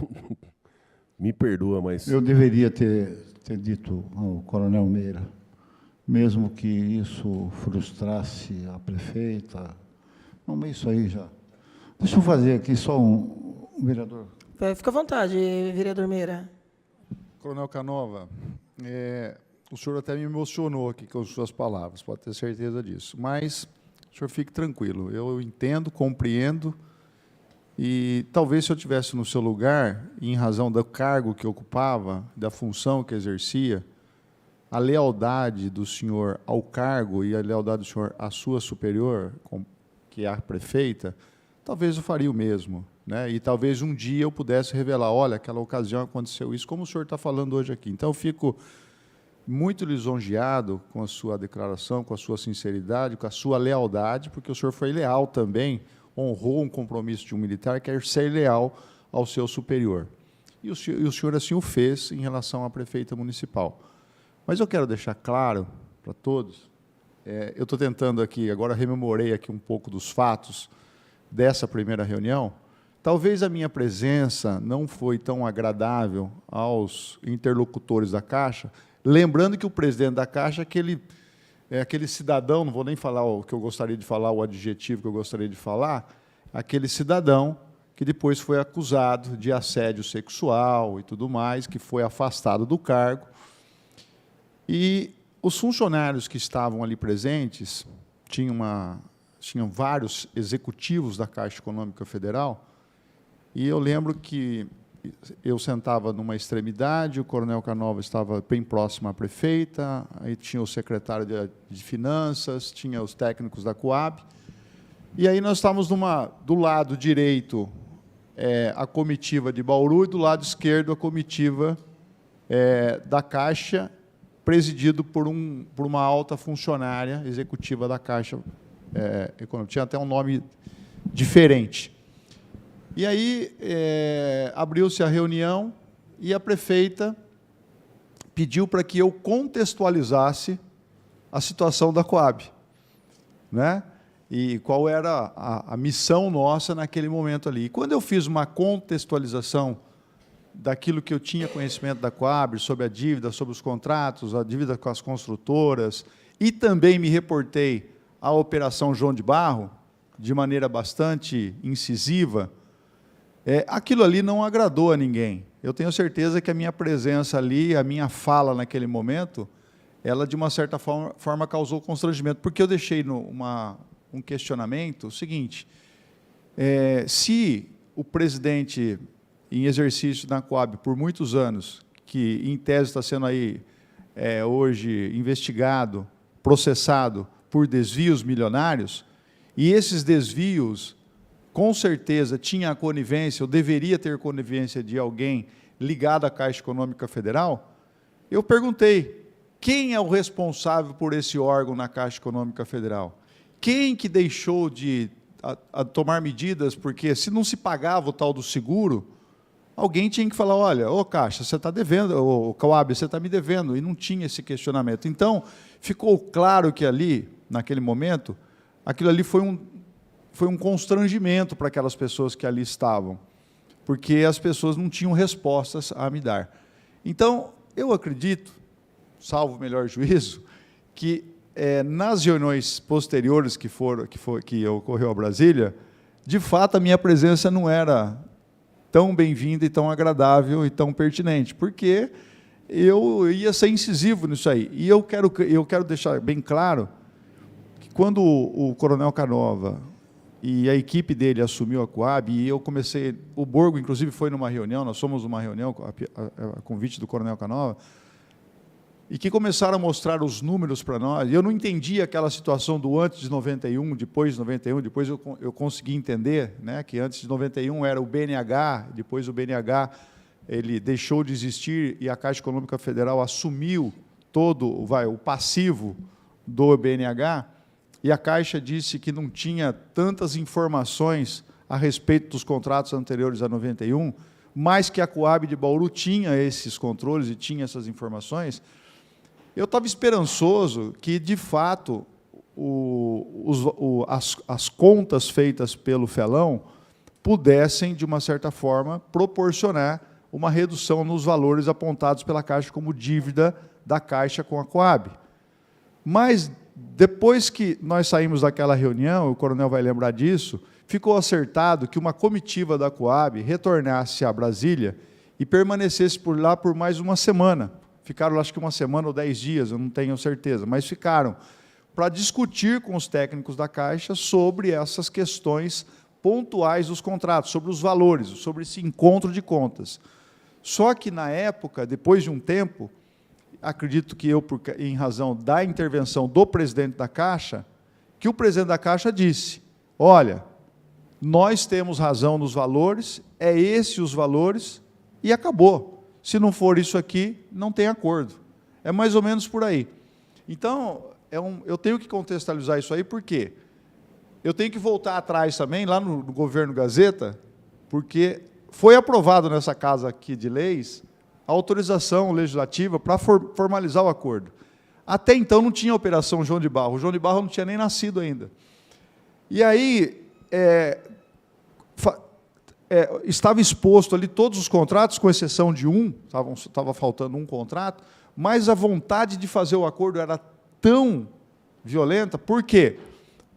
me perdoa, mas... Eu deveria ter dito ao coronel Meira, mesmo que isso frustrasse a prefeita. Não, mas isso aí já... Deixa eu fazer aqui só um vereador. Fica à vontade, vereador Meira. Coronel Canova, o senhor até me emocionou aqui com as suas palavras, pode ter certeza disso. Mas o senhor fique tranquilo, eu entendo, compreendo, e talvez se eu estivesse no seu lugar, em razão do cargo que ocupava, da função que exercia, a lealdade do senhor ao cargo e a lealdade do senhor à sua superior, que é a prefeita, talvez eu faria o mesmo, né? E talvez um dia eu pudesse revelar, olha, aquela ocasião aconteceu isso, como o senhor está falando hoje aqui. Então, eu fico muito lisonjeado com a sua declaração, com a sua sinceridade, com a sua lealdade, porque o senhor foi leal também, honrou um compromisso de um militar, quer ser leal ao seu superior. E o senhor assim o fez em relação à prefeita municipal. Mas eu quero deixar claro para todos, eu estou tentando aqui, agora rememorei aqui um pouco dos fatos dessa primeira reunião, talvez a minha presença não foi tão agradável aos interlocutores da Caixa, lembrando que o presidente da Caixa é aquele cidadão, não vou nem falar o que eu gostaria de falar, o adjetivo que eu gostaria de falar, aquele cidadão que depois foi acusado de assédio sexual e tudo mais, que foi afastado do cargo. E os funcionários que estavam ali presentes, tinham vários executivos da Caixa Econômica Federal, e eu lembro que eu sentava numa extremidade, o coronel Canova estava bem próximo à prefeita, aí tinha o secretário de Finanças, tinha os técnicos da Coab, e aí nós estávamos do lado direito a comitiva de Bauru e do lado esquerdo a comitiva da Caixa, presidido por uma alta funcionária executiva da Caixa Econômica. Tinha até um nome diferente. E aí abriu-se a reunião e a prefeita pediu para que eu contextualizasse a situação da Coab, né? E qual era a missão nossa naquele momento ali. E quando eu fiz uma contextualização daquilo que eu tinha conhecimento da Coab, sobre a dívida, sobre os contratos, a dívida com as construtoras, e também me reportei à Operação João de Barro, de maneira bastante incisiva, aquilo ali não agradou a ninguém. Eu tenho certeza que a minha presença ali, a minha fala naquele momento, ela, de uma certa forma causou constrangimento, porque eu deixei um questionamento, o seguinte, se o presidente em exercício da Coab por muitos anos, que em tese está sendo aí hoje investigado, processado por desvios milionários, e esses desvios, com certeza, tinha a conivência, ou deveria ter conivência de alguém ligado à Caixa Econômica Federal, eu perguntei, quem é o responsável por esse órgão na Caixa Econômica Federal? Quem que deixou de tomar medidas, porque se não se pagava o tal do seguro, alguém tinha que falar, olha, ô Caixa, você está devendo, ô Coab, você está me devendo, e não tinha esse questionamento. Então, ficou claro que ali, naquele momento, aquilo ali foi um constrangimento para aquelas pessoas que ali estavam, porque as pessoas não tinham respostas a me dar. Então, eu acredito, salvo o melhor juízo, que nas reuniões posteriores que ocorreu a Brasília, de fato, a minha presença não era tão bem-vinda e tão agradável e tão pertinente, porque eu ia ser incisivo nisso aí. E eu quero deixar bem claro que quando o coronel Canova e a equipe dele assumiu a Coab, e eu comecei, o Borgo, inclusive, foi numa reunião, nós fomos numa reunião, a convite do coronel Canova, e que começaram a mostrar os números para nós. Eu não entendia aquela situação do antes de 91, depois de 91, depois eu consegui entender, né, que antes de 91 era o BNH, depois o BNH ele deixou de existir e a Caixa Econômica Federal assumiu todo o passivo do BNH, e a Caixa disse que não tinha tantas informações a respeito dos contratos anteriores a 91, mas que a Coab de Bauru tinha esses controles e tinha essas informações. Eu estava esperançoso que, de fato, as contas feitas pelo Felão pudessem, de uma certa forma, proporcionar uma redução nos valores apontados pela Caixa como dívida da Caixa com a Coab. Mas, depois que nós saímos daquela reunião, o coronel vai lembrar disso, ficou acertado que uma comitiva da Coab retornasse a Brasília e permanecesse por lá por mais uma semana. Ficaram, acho que uma semana ou 10 dias, eu não tenho certeza, mas ficaram para discutir com os técnicos da Caixa sobre essas questões pontuais dos contratos, sobre os valores, sobre esse encontro de contas. Só que, na época, depois de um tempo, acredito que em razão da intervenção do presidente da Caixa, que o presidente da Caixa disse, olha, nós temos razão nos valores, é esses os valores, e acabou. Se não for isso aqui, não tem acordo. É mais ou menos por aí. Então, eu tenho que contextualizar isso aí, porque eu tenho que voltar atrás também, lá no governo Gazeta, porque foi aprovado nessa casa aqui de leis a autorização legislativa para formalizar o acordo. Até então não tinha a Operação João de Barro. O João de Barro não tinha nem nascido ainda. E aí, estava exposto ali todos os contratos, com exceção de um, estava faltando um contrato, mas a vontade de fazer o acordo era tão violenta. Por quê?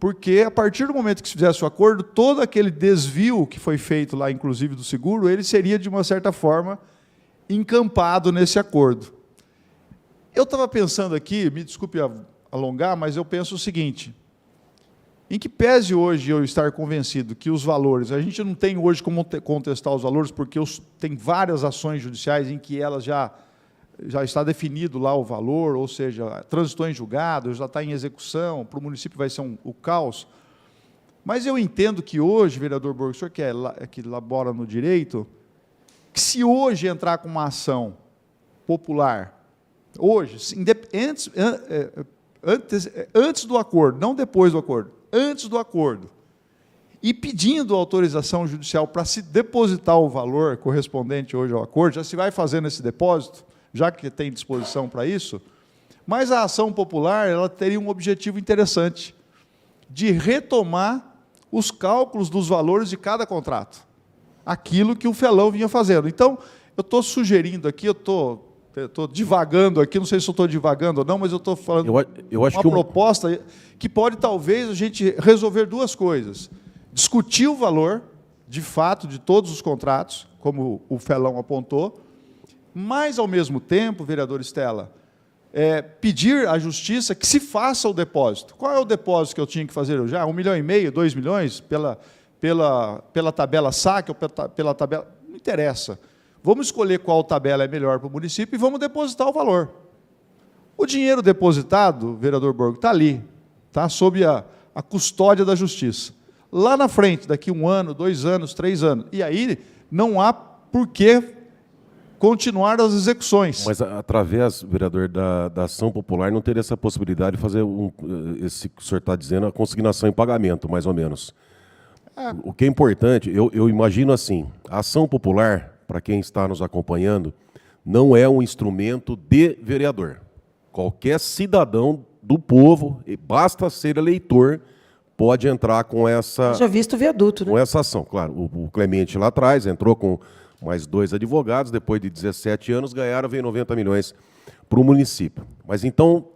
Porque, a partir do momento que se fizesse o acordo, todo aquele desvio que foi feito lá, inclusive do seguro, ele seria, de uma certa forma, encampado nesse acordo. Eu estava pensando aqui, me desculpe alongar, mas eu penso o seguinte, em que pese hoje eu estar convencido que os valores, a gente não tem hoje como contestar os valores, porque tem várias ações judiciais em que elas já está definido lá o valor, ou seja, transitou em julgado, já está em execução, para o município vai ser o caos. Mas eu entendo que hoje, vereador Borgo, o senhor que labora no direito, que se hoje entrar com uma ação popular, hoje, antes do acordo, não depois do acordo, antes do acordo, e pedindo autorização judicial para se depositar o valor correspondente hoje ao acordo, já se vai fazendo esse depósito, já que tem disposição para isso, mas a ação popular ela teria um objetivo interessante, de retomar os cálculos dos valores de cada contrato, aquilo que o Felão vinha fazendo. Então, eu estou sugerindo aqui, eu estou divagando aqui, não sei se eu estou divagando ou não, mas eu estou falando eu acho uma proposta que pode, talvez, a gente resolver duas coisas. Discutir o valor, de fato, de todos os contratos, como o Felão apontou, mas, ao mesmo tempo, vereador Estela, pedir à Justiça que se faça o depósito. Qual é o depósito que eu tinha que fazer já? 1,5 milhão, 2 milhões, pela tabela SAC ou pela tabela... Não interessa. Vamos escolher qual tabela é melhor para o município e vamos depositar o valor. O dinheiro depositado, vereador Borgo, está ali, está sob a custódia da Justiça. Lá na frente, daqui 1 ano, 2 anos, 3 anos. E aí não há por que continuar as execuções. Mas, através, vereador, da ação popular, não teria essa possibilidade de fazer, esse que o senhor está dizendo, a consignação em pagamento, mais ou menos. O que é importante, eu imagino assim, a ação popular, para quem está nos acompanhando, não é um instrumento de vereador. Qualquer cidadão do povo, basta ser eleitor, pode entrar com essa... Já visto o viaduto, né? Com essa ação, claro. O Clemente lá atrás entrou com mais 2 advogados, depois de 17 anos, ganharam, veio 90 milhões para o município. Mas então,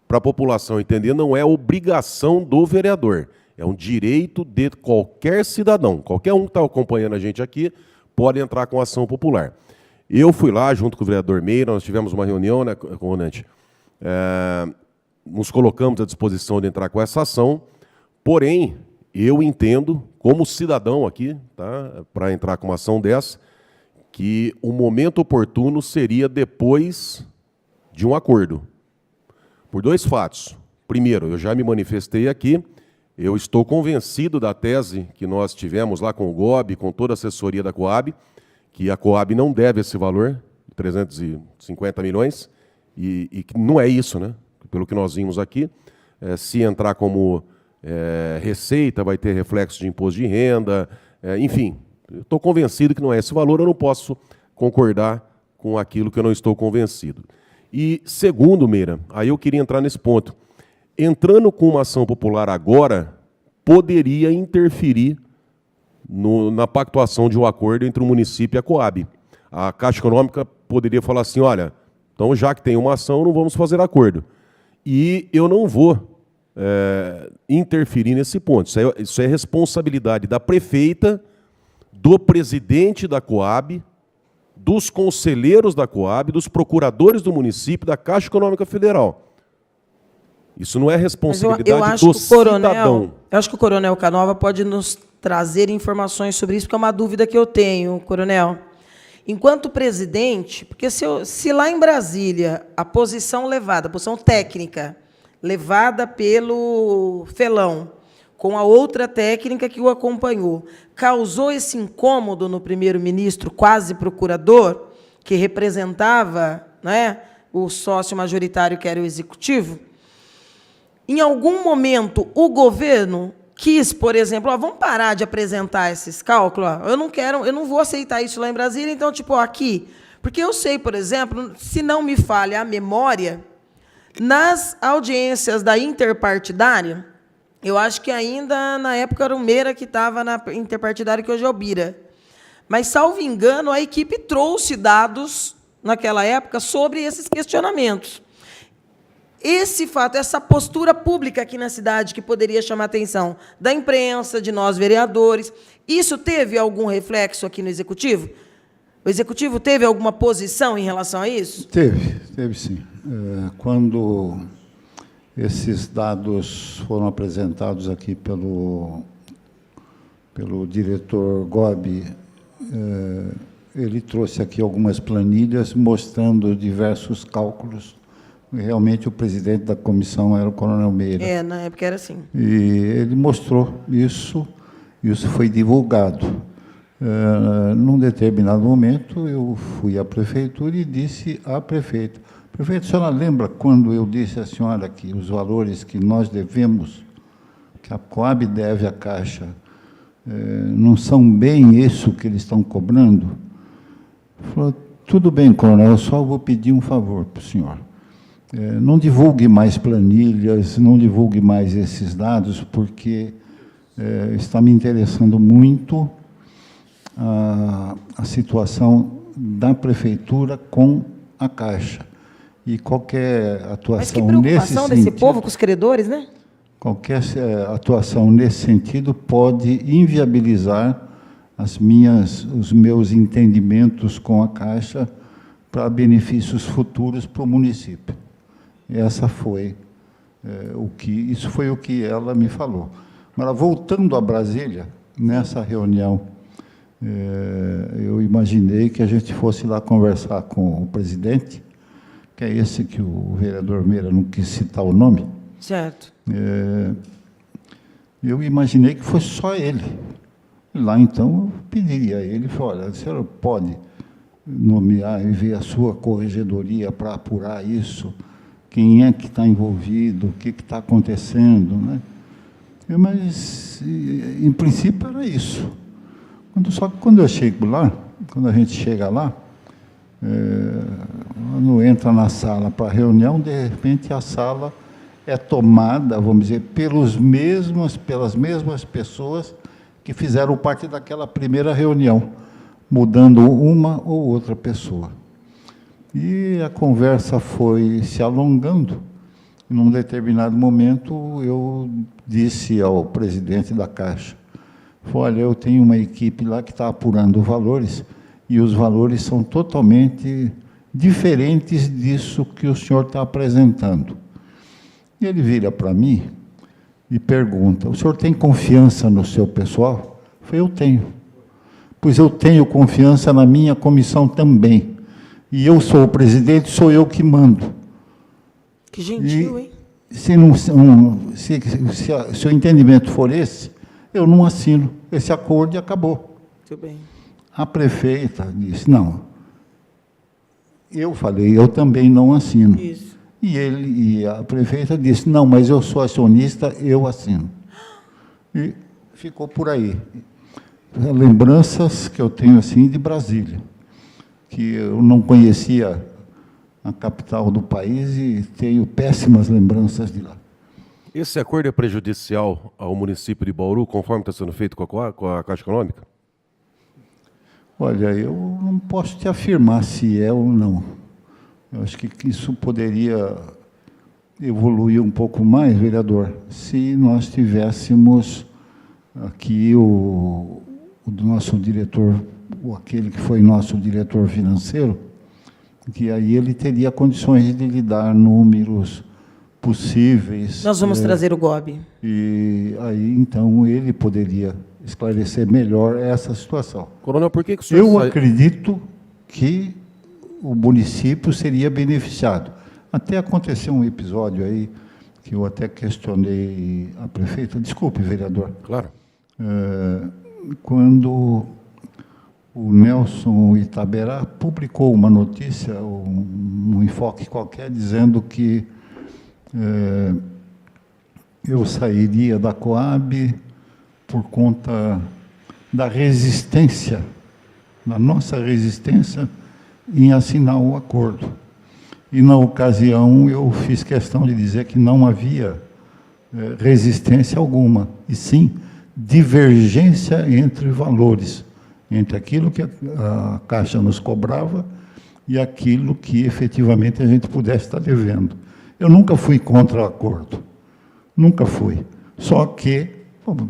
para a população entender, não é obrigação do vereador, é um direito de qualquer cidadão. Qualquer um que está acompanhando a gente aqui pode entrar com ação popular. Eu fui lá, junto com o vereador Meira, nós tivemos uma reunião, né, comandante, nos colocamos à disposição de entrar com essa ação, porém, eu entendo, como cidadão aqui, tá, para entrar com uma ação dessa, que o momento oportuno seria depois de um acordo. Por 2 fatos. Primeiro, eu já me manifestei aqui, eu estou convencido da tese que nós tivemos lá com o GOB, com toda a assessoria da Coab, que a Coab não deve esse valor, 350 milhões, e que não é isso, né? Pelo que nós vimos aqui, se entrar como receita, vai ter reflexo de imposto de renda, enfim, eu estou convencido que não é esse valor, eu não posso concordar com aquilo que eu não estou convencido. E, segundo, Meira, aí eu queria entrar nesse ponto, entrando com uma ação popular agora, poderia interferir na pactuação de um acordo entre o município e a Coab. A Caixa Econômica poderia falar assim, olha, então já que tem uma ação, não vamos fazer acordo. E eu não vou interferir nesse ponto. Isso é responsabilidade da prefeita, do presidente da Coab, dos conselheiros da Coab, dos procuradores do município, da Caixa Econômica Federal. Isso não é responsabilidade do cidadão. Eu acho que o Coronel Canova pode nos trazer informações sobre isso, porque é uma dúvida que eu tenho, Coronel. enquanto presidente, porque se lá em Brasília a posição levada, a posição técnica, levada pelo Felão, com a outra técnica que o acompanhou, causou esse incômodo no primeiro-ministro, quase procurador, que representava, né, o sócio majoritário, que era o executivo, em algum momento o governo quis, por exemplo, vamos parar de apresentar esses cálculos, eu não vou aceitar isso lá em Brasília, então, tipo, aqui, porque eu sei, por exemplo, se não me falha a memória, nas audiências da interpartidária, eu acho que ainda, na época, era o Meira que estava na interpartidária, que hoje é o Bira. Mas, salvo engano, a equipe trouxe dados, naquela época, sobre esses questionamentos. Esse fato, essa postura pública aqui na cidade, que poderia chamar a atenção da imprensa, de nós, vereadores, isso teve algum reflexo aqui no Executivo? O Executivo teve alguma posição em relação a isso? Teve sim. Quando esses dados foram apresentados aqui pelo diretor Gobi, ele trouxe aqui algumas planilhas mostrando diversos cálculos. Realmente, o presidente da comissão era o Coronel Meira. Na época era assim. E ele mostrou isso foi divulgado. Num determinado momento, eu fui à prefeitura e disse à prefeita: prefeita, a senhora lembra quando eu disse à senhora que os valores que nós devemos, que a Coab deve à Caixa, não são bem isso que eles estão cobrando? Falou: tudo bem, coronel, eu só vou pedir um favor para o senhor. Não divulgue mais planilhas, não divulgue mais esses dados, porque está me interessando muito a situação da prefeitura com a Caixa. E qualquer atuação Mas que preocupação nesse desse povo com os credores, né? Qualquer atuação nesse sentido pode inviabilizar os meus entendimentos com a Caixa para benefícios futuros para o município. Isso foi o que ela me falou. Agora, voltando a Brasília, nessa reunião, eu imaginei que a gente fosse lá conversar com o presidente, que é esse que o vereador Meira não quis citar o nome. Certo. Eu imaginei que fosse só ele. Lá, então, eu pediria a ele, olha, o senhor pode nomear e ver a sua corregedoria para apurar isso, quem é que está envolvido, o que está acontecendo, né? Mas, em princípio, era isso. Só que quando eu chego lá, quando a gente chega lá, quando entra na sala para a reunião, de repente a sala é tomada, vamos dizer, pelas mesmas pessoas que fizeram parte daquela primeira reunião, mudando uma ou outra pessoa. E a conversa foi se alongando. E, num determinado momento, eu disse ao presidente da Caixa: olha, eu tenho uma equipe lá que está apurando valores, e os valores são totalmente diferentes disso que o senhor está apresentando. E ele vira para mim e pergunta: o senhor tem confiança no seu pessoal? Eu falei: eu tenho. Pois eu tenho confiança na minha comissão também. E eu sou o presidente, sou eu que mando. Que gentil, hein? Se o entendimento for esse, eu não assino esse acordo e acabou. Muito bem. A prefeita disse: não. Eu falei: eu também não assino. Isso. E a prefeita disse: não, mas eu sou acionista, eu assino. E ficou por aí. Lembranças que eu tenho assim de Brasília, que eu não conhecia a capital do país e tenho péssimas lembranças de lá. Esse acordo é prejudicial ao município de Bauru, conforme está sendo feito com a Caixa Econômica? Olha, eu não posso te afirmar se é ou não. Eu acho que isso poderia evoluir um pouco mais, vereador, se nós tivéssemos aqui o nosso diretor, aquele que foi nosso diretor financeiro, que aí ele teria condições de lhe dar números possíveis. Nós vamos trazer o Gobi. E aí, então, ele poderia esclarecer melhor essa situação. Coronel, por que o senhor Eu acredito que o município seria beneficiado. Até aconteceu um episódio aí que eu até questionei a prefeita. Desculpe, vereador. Claro. Quando o Nelson Itaberá publicou uma notícia, um enfoque qualquer, dizendo que eu sairia da Coab por conta da resistência, da nossa resistência em assinar o acordo. E, na ocasião, eu fiz questão de dizer que não havia resistência alguma, e sim divergência entre valores, entre aquilo que a Caixa nos cobrava e aquilo que, efetivamente, a gente pudesse estar devendo. Eu nunca fui contra o acordo, nunca fui. Só que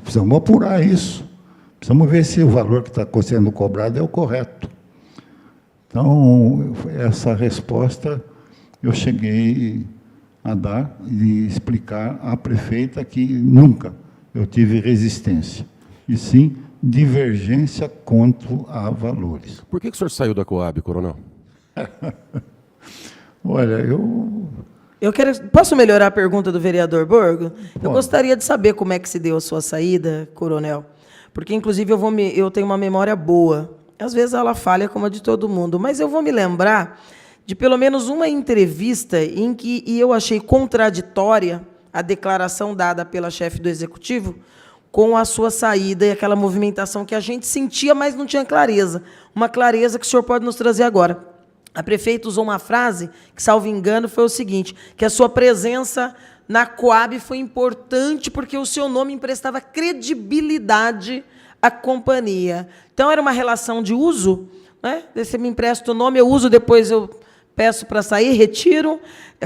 precisamos apurar isso, precisamos ver se o valor que está sendo cobrado é o correto. Então, essa resposta eu cheguei a dar e explicar à prefeita que nunca eu tive resistência, e sim divergência quanto a valores. Por que o senhor saiu da Coab, coronel? Olha, Posso melhorar a pergunta do vereador Borgo? Eu Pode. gostaria de saber como é que se deu a sua saída, coronel. Porque, inclusive, eu tenho uma memória boa. Às vezes ela falha como a de todo mundo, mas eu vou me lembrar de pelo menos uma entrevista em que eu achei contraditória a declaração dada pela chefe do Executivo com a sua saída e aquela movimentação que a gente sentia, mas não tinha clareza. Uma clareza que o senhor pode nos trazer agora. A prefeita usou uma frase que, salvo engano, foi o seguinte, que a sua presença na Coab foi importante porque o seu nome emprestava credibilidade à companhia. Então, era uma relação de uso, né? Você me empresta o nome, eu uso, depois eu peço para sair, retiro.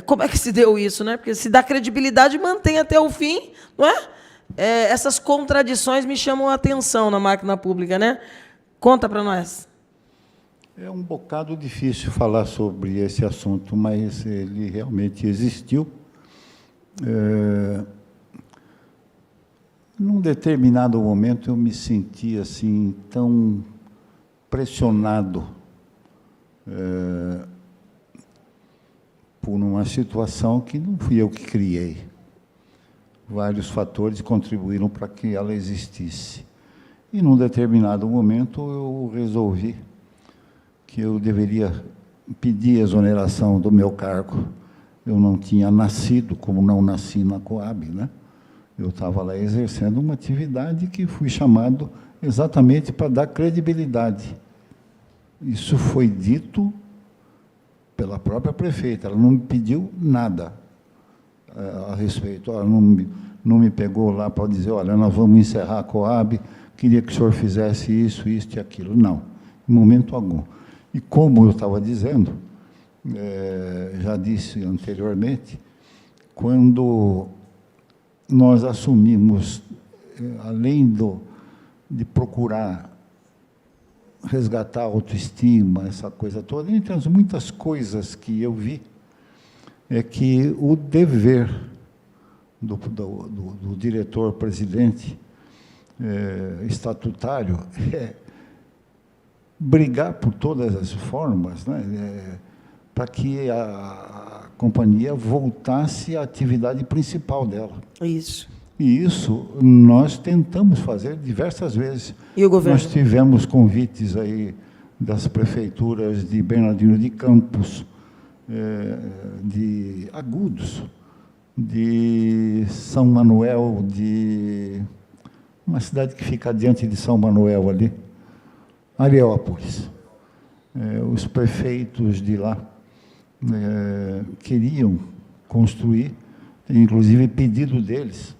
Como é que se deu isso, né? Porque se dá credibilidade, mantém até o fim, não é? Essas contradições me chamam a atenção na máquina pública, né? Conta para nós. é um bocado difícil falar sobre esse assunto, mas ele realmente existiu. Num determinado momento, eu me senti assim, tão pressionado por uma situação que não fui eu que criei. Vários fatores contribuíram para que ela existisse. E, num determinado momento, eu resolvi que eu deveria pedir exoneração do meu cargo. Eu não tinha nascido, como não nasci na Coab, né? Eu estava lá exercendo uma atividade que fui chamado exatamente para dar credibilidade. Isso foi dito pela própria prefeita, ela não me pediu nada a respeito. Ela não me pegou lá para dizer, olha, nós vamos encerrar a Coab, queria que o senhor fizesse isso, isto e aquilo. Não, em momento algum. E como eu estava dizendo, já disse anteriormente, quando nós assumimos, além de procurar resgatar a autoestima, essa coisa toda, entre as muitas coisas que eu vi, é que o dever do diretor-presidente estatutário é brigar por todas as formas, né, para que a companhia voltasse à atividade principal dela. Isso. E isso nós tentamos fazer diversas vezes. E o governo? Nós tivemos convites aí das prefeituras de Bernardino de Campos, de Agudos, de São Manuel, de uma cidade que fica adiante de São Manuel ali, Areópolis. Os prefeitos de lá queriam construir, tem inclusive pedido deles,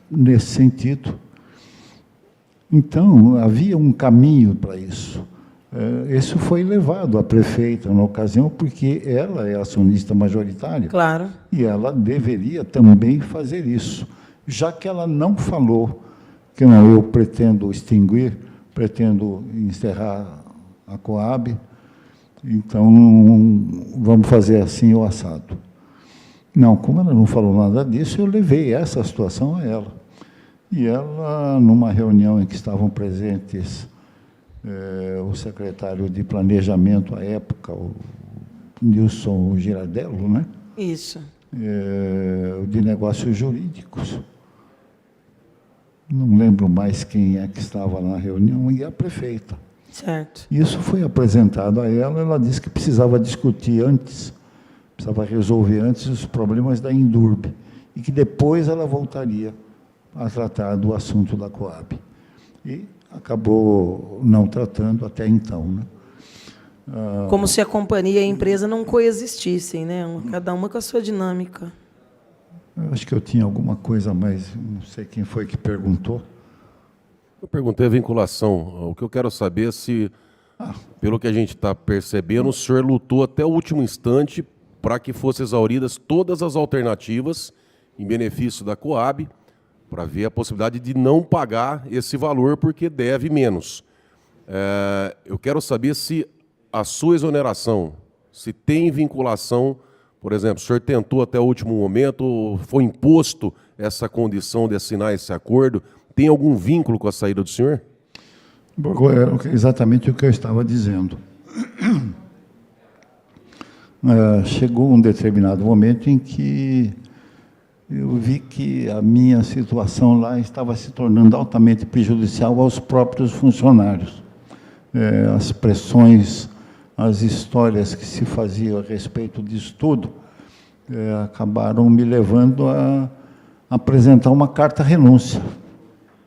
nesse sentido. Então, havia um caminho para isso. Isso foi levado à prefeita na ocasião, porque ela é acionista majoritária. Claro. E ela deveria também fazer isso. Já que ela não falou que não, eu pretendo extinguir, pretendo encerrar a Coab, então vamos fazer assim o assado. Não, como ela não falou nada disso, eu levei essa situação a ela. E ela, numa reunião em que estavam presentes o secretário de Planejamento à época, o Nilson Girardello, né? Isso. De Negócios Jurídicos. Não lembro mais quem é que estava na reunião, e a prefeita. Certo. Isso foi apresentado a ela disse que precisava discutir antes, precisava resolver antes os problemas da Indurb, e que depois ela voltaria a tratar do assunto da Coab. E acabou não tratando até então, né? Como se a companhia e a empresa não coexistissem, né? Cada uma com a sua dinâmica. Eu acho que eu tinha alguma coisa a mais, não sei quem foi que perguntou. Eu perguntei a vinculação. O que eu quero saber é se, pelo que a gente está percebendo, o senhor lutou até o último instante para que fossem exauridas todas as alternativas em benefício da Coab, para ver a possibilidade de não pagar esse valor porque deve menos. Eu quero saber se a sua exoneração, se tem vinculação, por exemplo, o senhor tentou até o último momento, foi imposto essa condição de assinar esse acordo, tem algum vínculo com a saída do senhor? É exatamente o que eu estava dizendo. Chegou um determinado momento em que eu vi que a minha situação lá estava se tornando altamente prejudicial aos próprios funcionários. As pressões, as histórias que se faziam a respeito disso tudo, acabaram me levando a apresentar uma carta-renúncia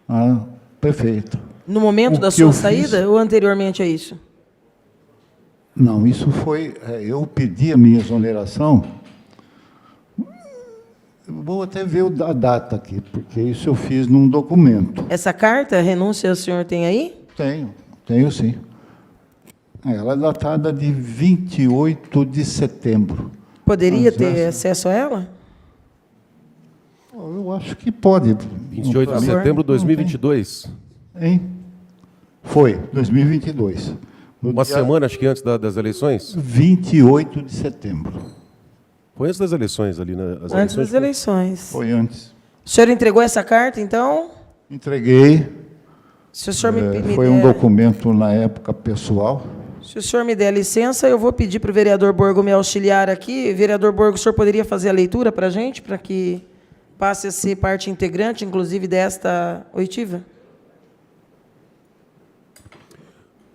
à prefeita. No momento da sua saída ou anteriormente a isso? Não, isso foi... eu pedi a minha exoneração. Eu vou até ver a data aqui, porque isso eu fiz num documento. Essa carta, a renúncia, o senhor tem aí? Tenho sim. Ela é datada de 28 de setembro. Poderia ter acesso a ela? Eu acho que pode. 28 de setembro de 2022. Hein? Foi, 2022. Uma semana, acho que antes das eleições? 28 de setembro. Foi antes das eleições ali, né? Antes das eleições. Foi antes. O senhor entregou essa carta, então? Entreguei. Se o senhor me Foi um documento, na época, pessoal. Se o senhor me der licença, eu vou pedir para o vereador Borgo me auxiliar aqui. Vereador Borgo, o senhor poderia fazer a leitura para a gente, para que passe a ser parte integrante, inclusive, desta oitiva?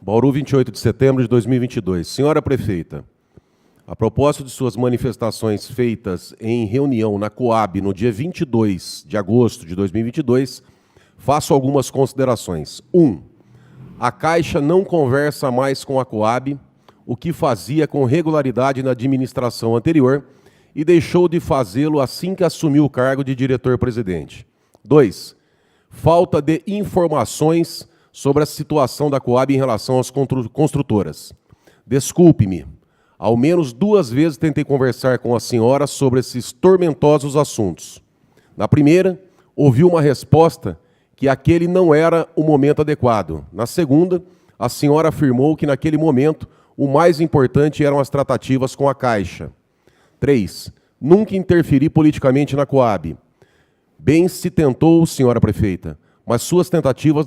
Bauru, 28 de setembro de 2022. Senhora Prefeita, a propósito de suas manifestações feitas em reunião na Coab no dia 22 de agosto de 2022, faço algumas considerações. 1. A Caixa não conversa mais com a Coab, o que fazia com regularidade na administração anterior, e deixou de fazê-lo assim que assumiu o cargo de diretor-presidente. 2. Falta de informações sobre a situação da Coab em relação às construtoras. Desculpe-me, ao menos 2 vezes tentei conversar com a senhora sobre esses tormentosos assuntos. Na primeira, ouvi uma resposta que aquele não era o momento adequado. Na segunda, a senhora afirmou que naquele momento o mais importante eram as tratativas com a Caixa. 3. Nunca interferi politicamente na Coab. Bem se tentou, senhora Prefeita, mas suas tentativas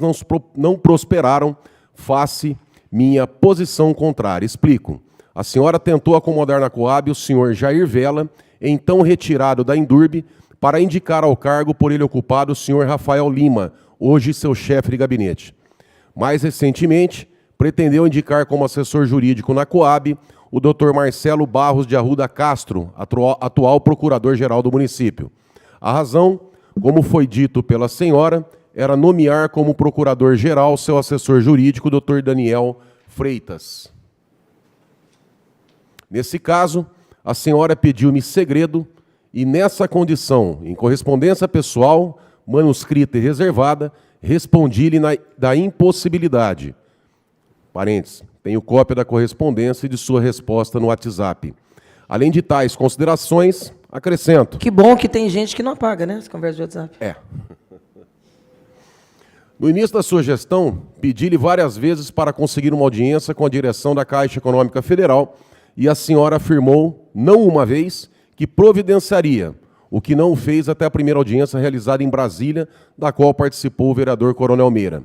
não prosperaram face minha posição contrária. Explico. A senhora tentou acomodar na Coab o senhor Jair Vela, então retirado da Indurb, para indicar ao cargo por ele ocupado o senhor Rafael Lima, hoje seu chefe de gabinete. Mais recentemente, pretendeu indicar como assessor jurídico na Coab o Dr. Marcelo Barros de Arruda Castro, atual procurador-geral do município. A razão, como foi dito pela senhora, era nomear como procurador-geral seu assessor jurídico, Dr. Daniel Freitas. Nesse caso, a senhora pediu-me segredo e, nessa condição, em correspondência pessoal, manuscrita e reservada, respondi-lhe da impossibilidade. Parênteses, tenho cópia da correspondência e de sua resposta no WhatsApp. Além de tais considerações, acrescento. Que bom que tem gente que não apaga, né, as conversas de WhatsApp. No início da sua gestão, pedi-lhe várias vezes para conseguir uma audiência com a direção da Caixa Econômica Federal e a senhora afirmou, não uma vez, que providenciaria, o que não fez até a primeira audiência realizada em Brasília, da qual participou o vereador Coronel Meira.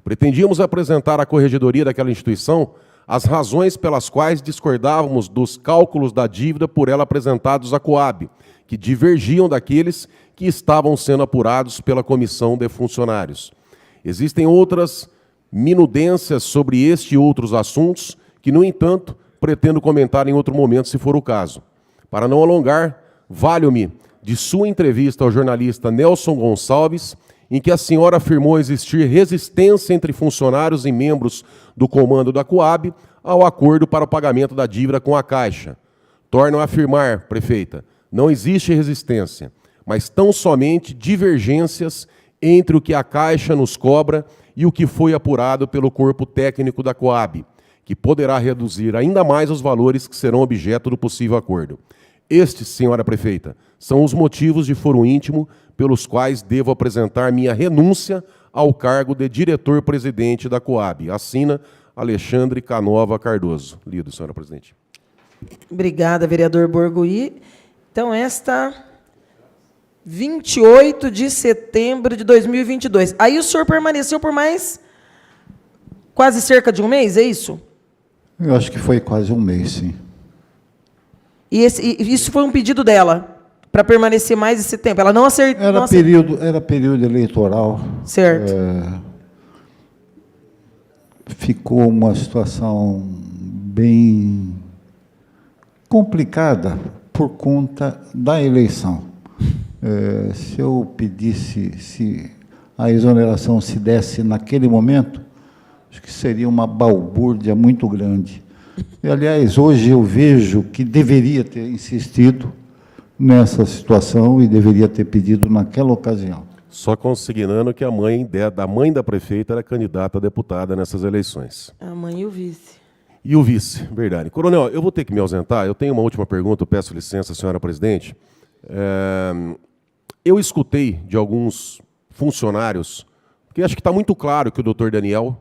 Pretendíamos apresentar à corregedoria daquela instituição as razões pelas quais discordávamos dos cálculos da dívida por ela apresentados à Coab, que divergiam daqueles que estavam sendo apurados pela comissão de funcionários. Existem outras minudências sobre este e outros assuntos que, no entanto, pretendo comentar em outro momento, se for o caso. Para não alongar, valho-me de sua entrevista ao jornalista Nelson Gonçalves, em que a senhora afirmou existir resistência entre funcionários e membros do comando da Coab ao acordo para o pagamento da dívida com a Caixa. Torno a afirmar, prefeita, não existe resistência, mas tão somente divergências entre o que a Caixa nos cobra e o que foi apurado pelo corpo técnico da Coab, que poderá reduzir ainda mais os valores que serão objeto do possível acordo. Estes, senhora prefeita, são os motivos de foro íntimo pelos quais devo apresentar minha renúncia ao cargo de diretor-presidente da Coab. Assina Alexandre Canova Cardoso. Lido, senhora presidente. Obrigada, vereador Borgui. Então, esta 28 de setembro de 2022. Aí o senhor permaneceu por mais quase cerca de um mês, é isso? Eu acho que foi quase um mês, sim. E isso foi um pedido dela, para permanecer mais esse tempo. Ela não acertou. Era período eleitoral. Certo. Ficou uma situação bem complicada por conta da eleição. Se eu pedisse, se a exoneração se desse naquele momento, acho que seria uma balbúrdia muito grande. E, aliás, hoje eu vejo que deveria ter insistido nessa situação e deveria ter pedido naquela ocasião. Só consignando que a mãe da prefeita era candidata a deputada nessas eleições. A mãe e o vice. E o vice, verdade. Coronel, eu vou ter que me ausentar. Eu tenho uma última pergunta, eu peço licença, senhora presidente. Eu escutei de alguns funcionários, porque acho que está muito claro que o doutor Daniel,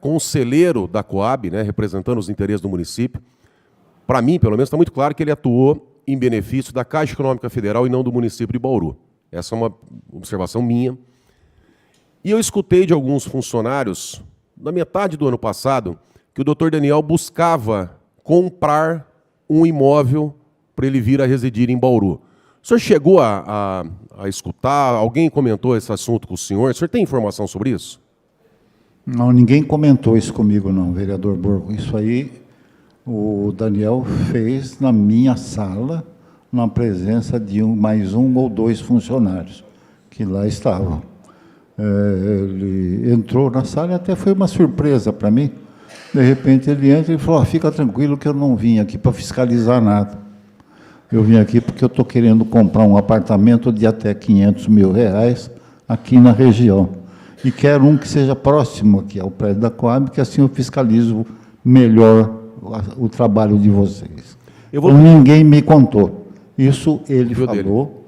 conselheiro da Coab, né, representando os interesses do município, para mim, pelo menos, está muito claro que ele atuou em benefício da Caixa Econômica Federal e não do município de Bauru. Essa é uma observação minha. E eu escutei de alguns funcionários, na metade do ano passado, que o doutor Daniel buscava comprar um imóvel para ele vir a residir em Bauru. O senhor chegou a escutar? Alguém comentou esse assunto com o senhor? O senhor tem informação sobre isso? Não, ninguém comentou isso comigo, não, vereador Borgo. Isso aí o Daniel fez na minha sala, na presença de mais um ou dois funcionários que lá estavam. Ele entrou na sala e até foi uma surpresa para mim. De repente ele entra e falou, fica tranquilo que eu não vim aqui para fiscalizar nada. Eu vim aqui porque eu estou querendo comprar um apartamento de até R$500 mil aqui na região. E quero um que seja próximo aqui ao prédio da Coab, que assim eu fiscalizo melhor o trabalho de vocês. Ninguém me contou. Isso ele falou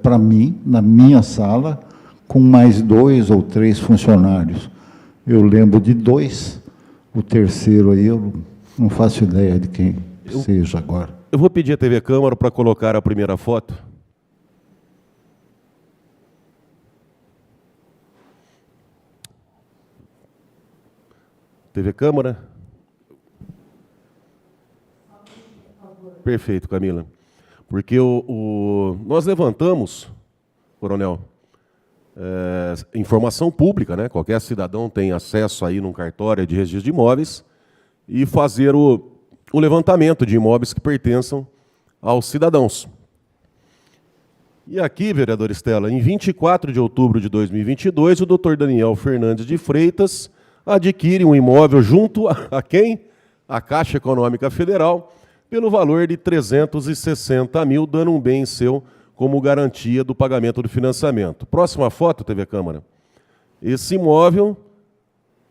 para mim, na minha sala, com mais 2 ou 3 funcionários. Eu lembro de 2, o terceiro aí eu não faço ideia de quem seja agora. Eu vou pedir à TV Câmara para colocar a primeira foto. TV Câmara. Perfeito, Camila. Porque nós levantamos, coronel, informação pública, né? Qualquer cidadão tem acesso aí num cartório de registro de imóveis e fazer o levantamento de imóveis que pertençam aos cidadãos. E aqui, vereador Estela, em 24 de outubro de 2022, o doutor Daniel Fernandes de Freitas adquire um imóvel junto a quem? A Caixa Econômica Federal, pelo valor de R$360 mil, dando um bem seu como garantia do pagamento do financiamento. Próxima foto, TV Câmara. Esse imóvel,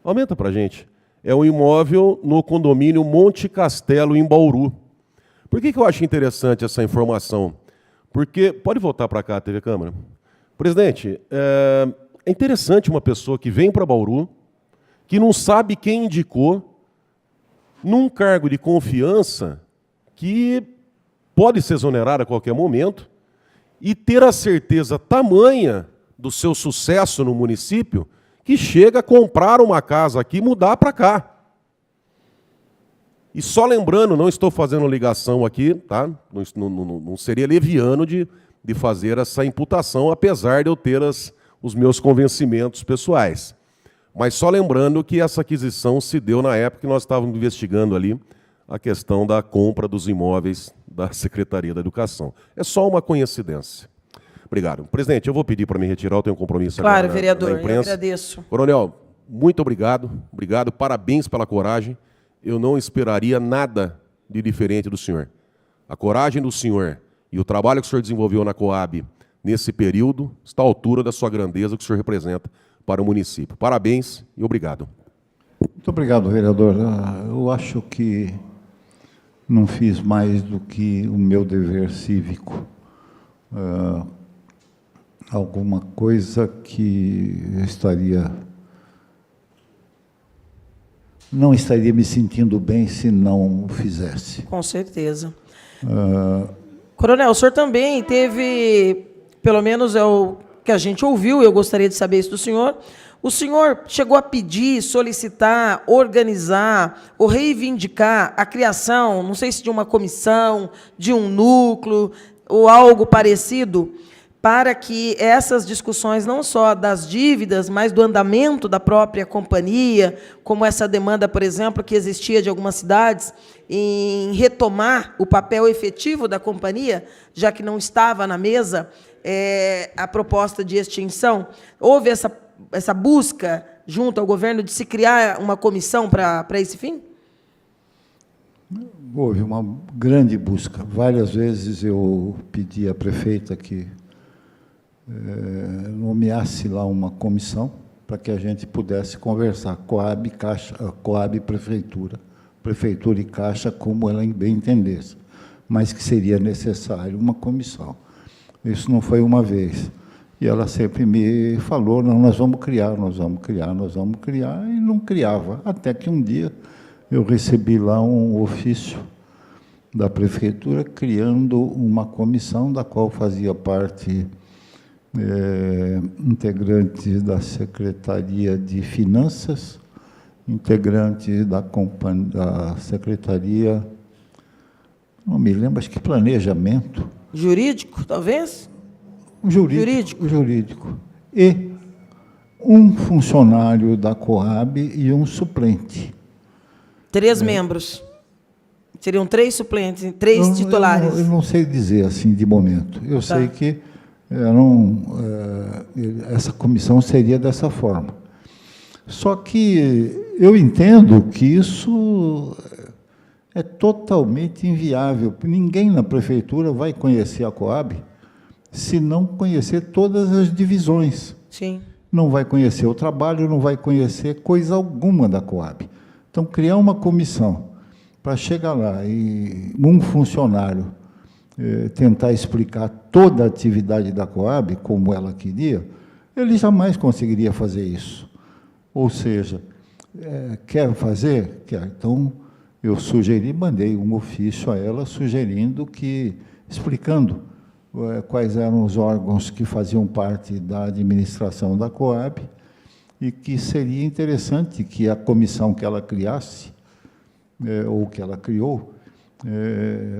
aumenta para a gente, é um imóvel no condomínio Monte Castelo, em Bauru. Por que eu acho interessante essa informação? Porque, pode voltar para cá, TV Câmara. Presidente, é interessante uma pessoa que vem para Bauru, que não sabe quem indicou, num cargo de confiança, que pode ser exonerado a qualquer momento, e ter a certeza tamanha do seu sucesso no município, que chega a comprar uma casa aqui e mudar para cá. E só lembrando, não estou fazendo ligação aqui, tá? Não seria leviano de fazer essa imputação, apesar de eu ter os meus convencimentos pessoais. Mas só lembrando que essa aquisição se deu na época que nós estávamos investigando ali a questão da compra dos imóveis da Secretaria da Educação. É só uma coincidência. Obrigado. Presidente, eu vou pedir para me retirar, eu tenho um compromisso Claro, agora vereador, na imprensa. eu agradeço. Coronel, muito obrigado, parabéns pela coragem. Eu não esperaria nada de diferente do senhor. A coragem do senhor e o trabalho que o senhor desenvolveu na Coab nesse período está à altura da sua grandeza que o senhor representa para o município. Parabéns e obrigado. Muito obrigado, vereador. Eu acho que não fiz mais do que o meu dever cívico. Alguma coisa que não estaria me sentindo bem se não o fizesse. Com certeza. Coronel, o senhor também teve, pelo menos é o que a gente ouviu, eu gostaria de saber isso do senhor. O senhor chegou a pedir, solicitar, organizar ou reivindicar a criação, não sei se de uma comissão, de um núcleo ou algo parecido, para que essas discussões, não só das dívidas, mas do andamento da própria companhia, como essa demanda, por exemplo, que existia de algumas cidades, em retomar o papel efetivo da companhia, já que não estava na mesa a proposta de extinção. Houve essa busca, junto ao governo, de se criar uma comissão para esse fim? Houve uma grande busca. Várias vezes eu pedi à prefeita que nomeasse lá uma comissão para que a gente pudesse conversar, Coab, Caixa, Coab, Prefeitura e Caixa, como ela bem entendesse, mas que seria necessário uma comissão. Isso não foi uma vez. E ela sempre me falou, não, nós vamos criar, e não criava. Até que um dia eu recebi lá um ofício da Prefeitura criando uma comissão da qual fazia parte integrantes da Secretaria de Finanças, integrantes da Secretaria, não me lembro, acho que Planejamento. Jurídico, talvez? Jurídico. E um funcionário da Coab e um suplente. 3 membros. Seriam 3 suplentes, 3 titulares. Eu não sei dizer assim de momento. Eu sei que essa comissão seria dessa forma. Só que eu entendo que isso é totalmente inviável. Ninguém na prefeitura vai conhecer a Coab se não conhecer todas as divisões. Sim. Não vai conhecer o trabalho, não vai conhecer coisa alguma da Coab. Então, criar uma comissão para chegar lá e um funcionário tentar explicar toda a atividade da Coab, como ela queria, ele jamais conseguiria fazer isso. Ou seja, quer fazer? Quer. Então, eu mandei um ofício a ela explicando quais eram os órgãos que faziam parte da administração da Coab e que seria interessante que a comissão que ela criasse, ou que ela criou,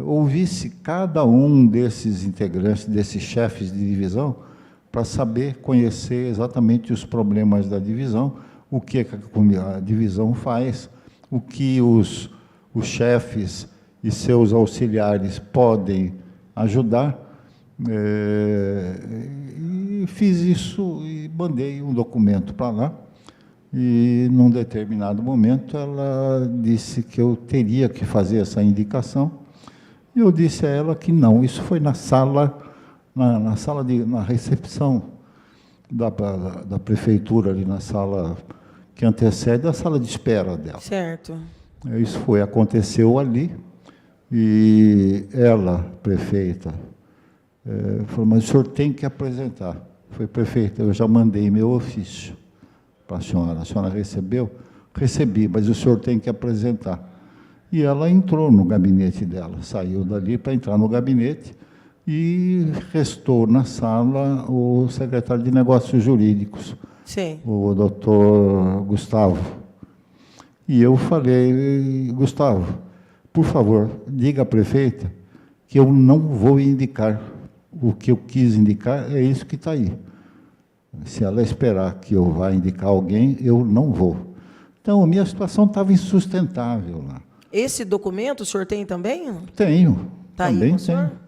ouvisse cada um desses integrantes, desses chefes de divisão, para conhecer exatamente os problemas da divisão, o que a divisão faz, o que os chefes e seus auxiliares podem ajudar. E fiz isso e mandei um documento para lá. E, num determinado momento, ela disse que eu teria que fazer essa indicação. E eu disse a ela que não. Isso foi na recepção da prefeitura, ali na sala que antecede a sala de espera dela. Certo. Isso aconteceu ali. E ela, prefeita, falou, mas o senhor tem que apresentar. Foi, prefeita, eu já mandei meu ofício para a senhora recebeu? Recebi, mas o senhor tem que apresentar. E ela entrou no gabinete dela, saiu dali para entrar no gabinete e restou na sala o secretário de Negócios Jurídicos, Sim. o doutor Gustavo. E eu falei, Gustavo, por favor, diga à prefeita que eu não vou indicar. O que eu quis indicar é isso que está aí. Se ela esperar que eu vá indicar alguém, eu não vou. Então, a minha situação estava insustentável lá. Esse documento o senhor tem também? Tenho. Tá aí também com o senhor? tenho.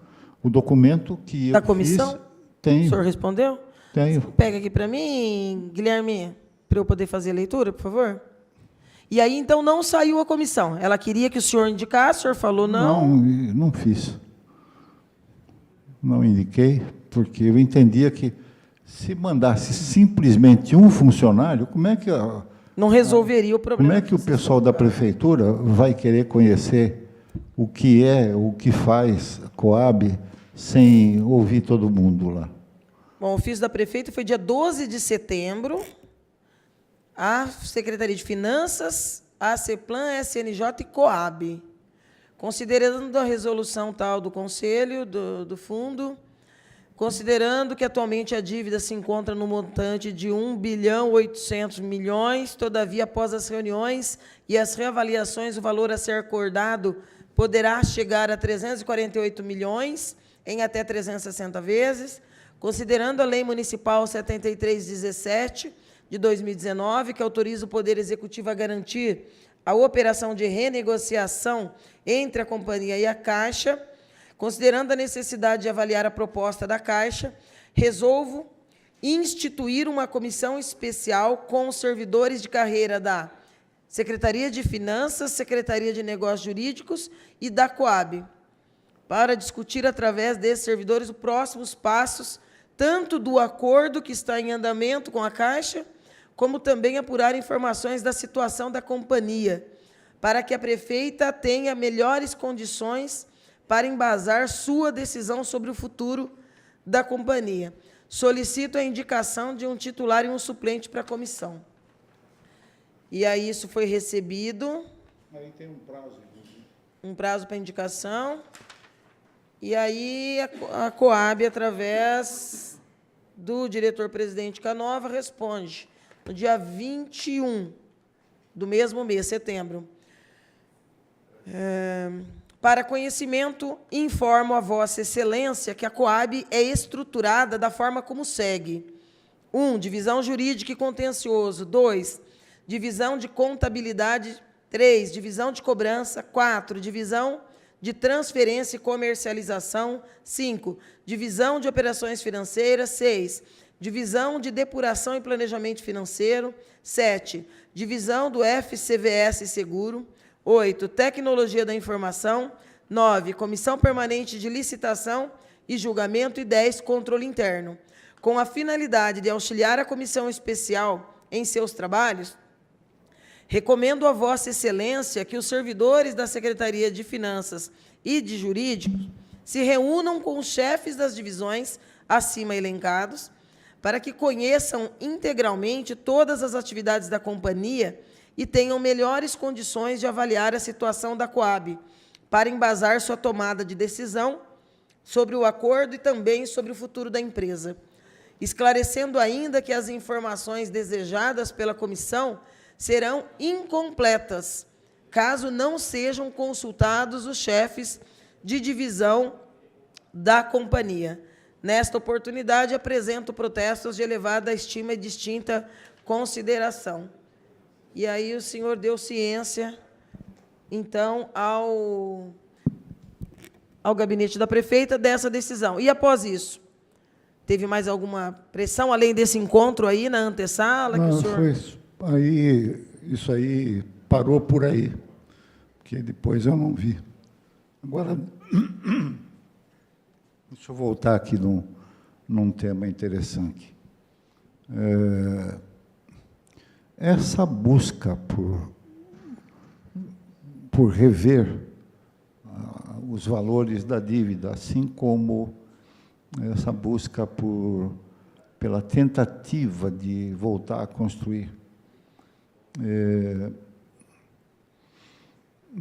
O documento que eu Da comissão? fiz, tenho. O senhor respondeu? Tenho. Pega aqui para mim, Guilherme, para eu poder fazer a leitura, por favor. E aí, então, não saiu a comissão. Ela queria que o senhor indicasse, o senhor falou não. Não fiz. Não indiquei, porque eu entendia que se mandasse simplesmente um funcionário, como é que Não resolveria o problema. como é que o pessoal da prefeitura vai querer conhecer o que faz a Coab, sem ouvir todo mundo lá? Bom, o ofício da prefeita foi dia 12 de setembro. A Secretaria de Finanças, a CEPLAN, SNJ e Coab. Considerando a resolução tal do Conselho, do Fundo, considerando que atualmente a dívida se encontra no montante de 1.800 bilhões, todavia, após as reuniões e as reavaliações, o valor a ser acordado poderá chegar a 348 milhões em até 360 vezes, considerando a Lei Municipal 7317, de 2019, que autoriza o Poder Executivo a garantir a operação de renegociação entre a companhia e a Caixa, considerando a necessidade de avaliar a proposta da Caixa, resolvo instituir uma comissão especial com os servidores de carreira da Secretaria de Finanças, Secretaria de Negócios Jurídicos e da Coab, para discutir, através desses servidores, os próximos passos, tanto do acordo que está em andamento com a Caixa, como também apurar informações da situação da companhia, para que a prefeita tenha melhores condições para embasar sua decisão sobre o futuro da companhia. Solicito a indicação de um titular e um suplente para a comissão. E aí isso foi recebido. Aí tem um prazo. Um prazo para indicação. E aí a Coab, através do diretor-presidente Canova, responde no dia 21 do mesmo mês, setembro. Para conhecimento, informo a Vossa Excelência que a Coab é estruturada da forma como segue. 1. Divisão jurídica e contencioso. 2. Divisão de contabilidade. 3. Divisão de cobrança. 4. Divisão de transferência e comercialização. 5. Divisão de operações financeiras. 6. Divisão de depuração e planejamento financeiro. 7. Divisão do FCVS Seguro. 8. Tecnologia da informação. 9. Comissão permanente de licitação e julgamento. E 10. Controle interno. Com a finalidade de auxiliar a comissão especial em seus trabalhos, recomendo a Vossa Excelência que os servidores da Secretaria de Finanças e de Jurídicos se reúnam com os chefes das divisões acima elencados, para que conheçam integralmente todas as atividades da companhia e tenham melhores condições de avaliar a situação da Coab, para embasar sua tomada de decisão sobre o acordo e também sobre o futuro da empresa. Esclarecendo ainda que as informações desejadas pela comissão serão incompletas, caso não sejam consultados os chefes de divisão da companhia. Nesta oportunidade, apresento protestos de elevada estima e distinta consideração. E aí o senhor deu ciência, então, ao gabinete da prefeita dessa decisão. E, após isso, teve mais alguma pressão, além desse encontro aí na antessala? Não, que o senhor... foi isso aí parou por aí, porque depois eu não vi. Agora, deixa eu voltar aqui num tema interessante. Essa busca por rever os valores da dívida, assim como essa busca pela tentativa de voltar a construir,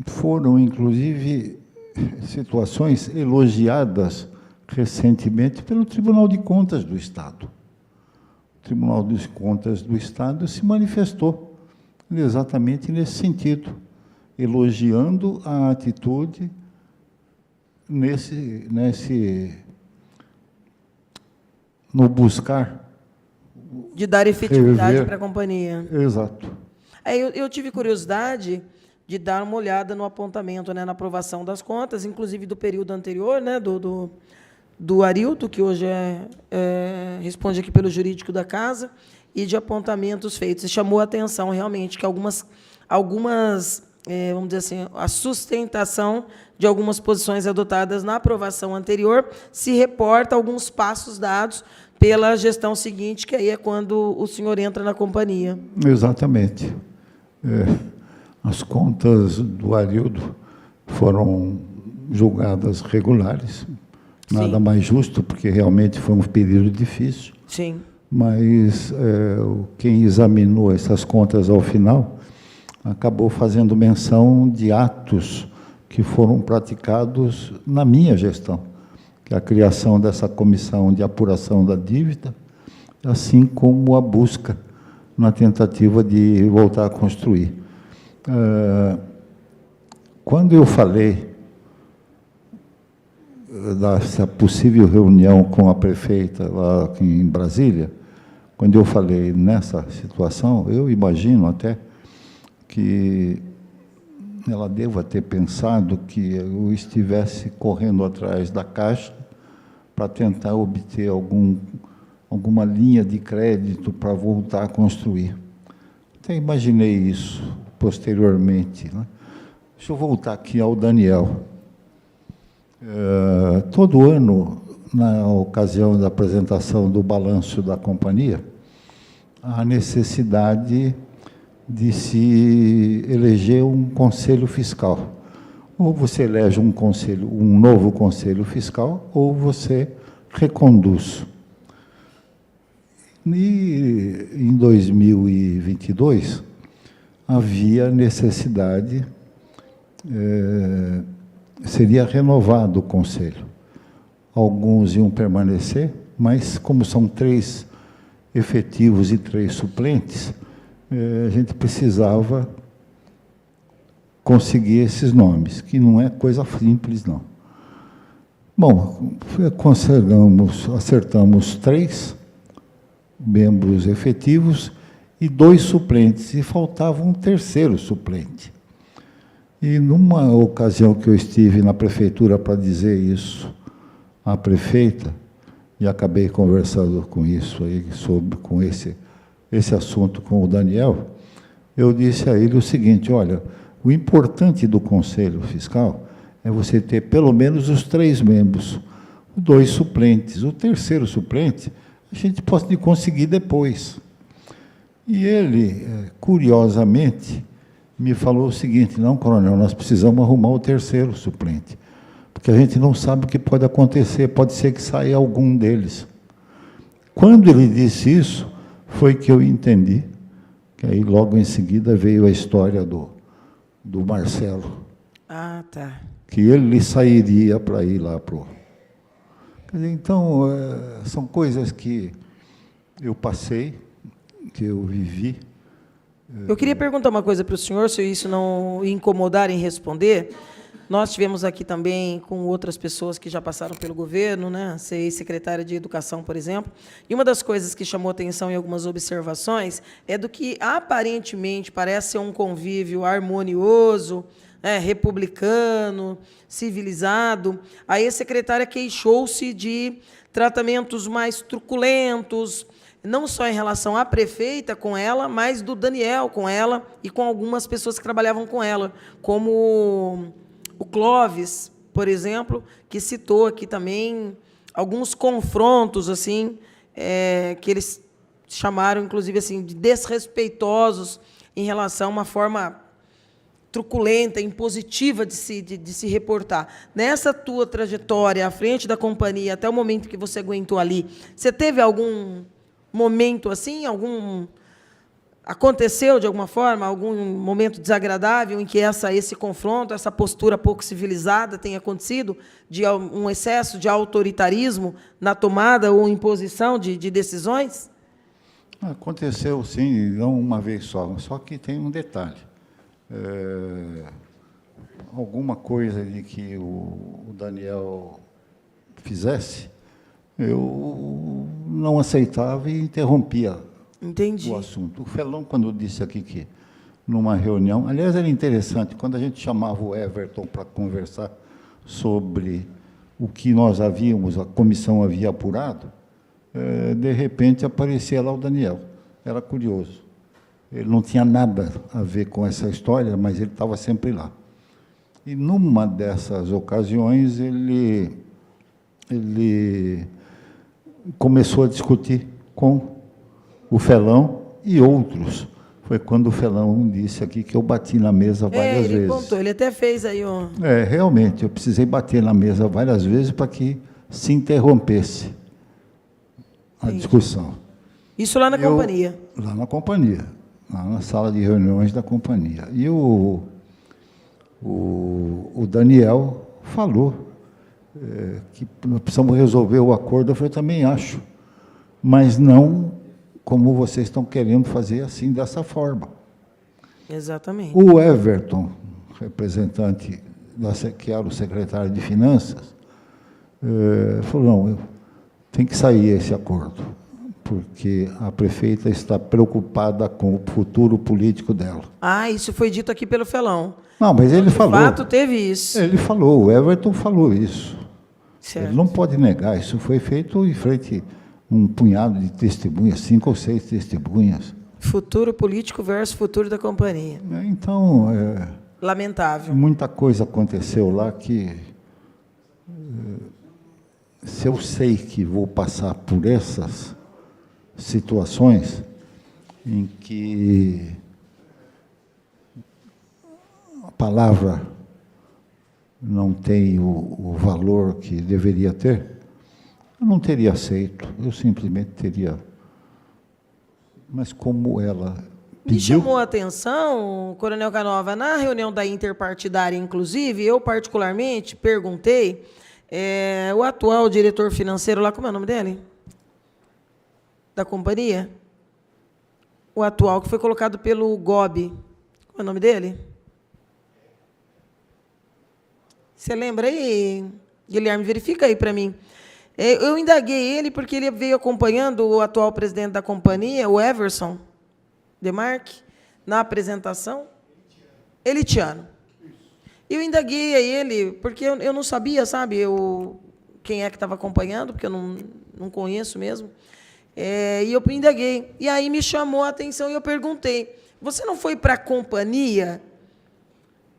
foram, inclusive, situações elogiadas recentemente pelo Tribunal de Contas do Estado. Tribunal de Contas do Estado se manifestou exatamente nesse sentido, elogiando a atitude no buscar De dar efetividade rever. para a companhia. Exato. Eu tive curiosidade de dar uma olhada no apontamento, né, na aprovação das contas, inclusive do período anterior, né, do Arilto, que hoje responde aqui pelo jurídico da casa, e de apontamentos feitos. E chamou a atenção, realmente, que algumas vamos dizer assim, a sustentação de algumas posições adotadas na aprovação anterior se reporta a alguns passos dados pela gestão seguinte, que aí é quando o senhor entra na companhia. Exatamente. As contas do Arildo foram julgadas regulares, nada Sim. mais justo, porque realmente foi um período difícil, Sim. mas quem examinou essas contas ao final acabou fazendo menção de atos que foram praticados na minha gestão, que é a criação dessa comissão de apuração da dívida, assim como a busca na tentativa de voltar a construir. Quando eu falei dessa possível reunião com a prefeita lá aqui em Brasília, quando eu falei nessa situação, eu imagino até que ela deva ter pensado que eu estivesse correndo atrás da Caixa para tentar obter alguma linha de crédito para voltar a construir. Até imaginei isso posteriormente, né? Deixa eu voltar aqui ao Daniel. Todo ano, na ocasião da apresentação do balanço da companhia, há necessidade de se eleger um conselho fiscal. Ou você elege um novo conselho fiscal, ou você reconduz. E em 2022 havia necessidade, seria renovado o conselho. Alguns iam permanecer, mas como são 3 efetivos e 3 suplentes, a gente precisava conseguir esses nomes, que não é coisa simples, não. Bom, acertamos 3 membros efetivos e 2 suplentes, e faltava um terceiro suplente. E numa ocasião que eu estive na prefeitura para dizer isso à prefeita, e acabei conversando com isso aí, com esse assunto com o Daniel, eu disse a ele o seguinte: olha, o importante do Conselho Fiscal é você ter pelo menos os 3 membros, 2 suplentes. O terceiro suplente a gente pode conseguir depois. E ele, curiosamente, me falou o seguinte: não, coronel, nós precisamos arrumar o terceiro suplente, porque a gente não sabe o que pode acontecer, pode ser que saia algum deles. Quando ele disse isso, foi que eu entendi, que aí logo em seguida veio a história do Marcelo. Ah, tá. Que ele sairia para ir lá para o... Então, são coisas que eu passei, que eu vivi. Eu queria perguntar uma coisa para o senhor, se isso não incomodar em responder. Nós tivemos aqui também com outras pessoas que já passaram pelo governo, né, secretária de Educação, por exemplo, e uma das coisas que chamou atenção em algumas observações é do que aparentemente parece ser um convívio harmonioso, republicano, civilizado. Aí a secretária queixou-se de tratamentos mais truculentos, não só em relação à prefeita com ela, mas do Daniel com ela e com algumas pessoas que trabalhavam com ela, como o Clóvis, por exemplo, que citou aqui também alguns confrontos assim, que eles chamaram, inclusive, assim, de desrespeitosos em relação a uma forma truculenta, impositiva de se reportar. Nessa tua trajetória à frente da companhia, até o momento que você aguentou ali, você teve algum momento assim, aconteceu de alguma forma, algum momento desagradável em que esse confronto, essa postura pouco civilizada tenha acontecido, de um excesso de autoritarismo na tomada ou imposição de decisões? Aconteceu, sim, não uma vez só que tem um detalhe. Alguma coisa de que o Daniel fizesse, eu não aceitava e interrompia Entendi. o assunto. O Felão, quando disse aqui que numa reunião, aliás, era interessante, quando a gente chamava o Everton para conversar sobre o que nós havíamos, a comissão havia apurado, de repente aparecia lá o Daniel. Era curioso. Ele não tinha nada a ver com essa história, mas ele estava sempre lá. E numa dessas ocasiões ele começou a discutir com o Felão e outros. Foi quando o Felão disse aqui que eu bati na mesa várias ele vezes. contou, ele até fez aí um... Realmente, eu precisei bater na mesa várias vezes para que se interrompesse a discussão. Isso lá na companhia. Lá na companhia, lá na sala de reuniões da companhia. E o Daniel falou que nós precisamos resolver o acordo. Eu falei, também acho, mas não como vocês estão querendo fazer assim, dessa forma. Exatamente. O Everton, representante, que era o secretário de Finanças, falou, não, tem que sair esse acordo, porque a prefeita está preocupada com o futuro político dela. Ah, isso foi dito aqui pelo Felão. Não, mas ele falou. De fato, teve isso. Ele falou, o Everton falou isso. Certo. Ele não pode negar, isso foi feito em frente a um punhado de testemunhas, 5 ou 6 testemunhas. Futuro político versus futuro da companhia. Então, Lamentável. muita coisa aconteceu lá que, se eu sei que vou passar por essas situações em que a palavra não tem o valor que deveria ter, eu não teria aceito, eu simplesmente teria. Mas como ela Me pediu... chamou a atenção, Coronel Canova, na reunião da interpartidária, inclusive, eu particularmente perguntei, o atual diretor financeiro lá, como é o nome dele? Da companhia? O atual, que foi colocado pelo GOB. Como é o nome dele? Você lembra aí, Guilherme? Verifica aí para mim. Eu indaguei ele porque ele veio acompanhando o atual presidente da companhia, o Everson Demarque, na apresentação. Elitiano. Eu indaguei a ele, porque eu não sabia, sabe, quem é que estava acompanhando, porque eu não conheço mesmo. E eu indaguei. E aí me chamou a atenção e eu perguntei, você não foi para a companhia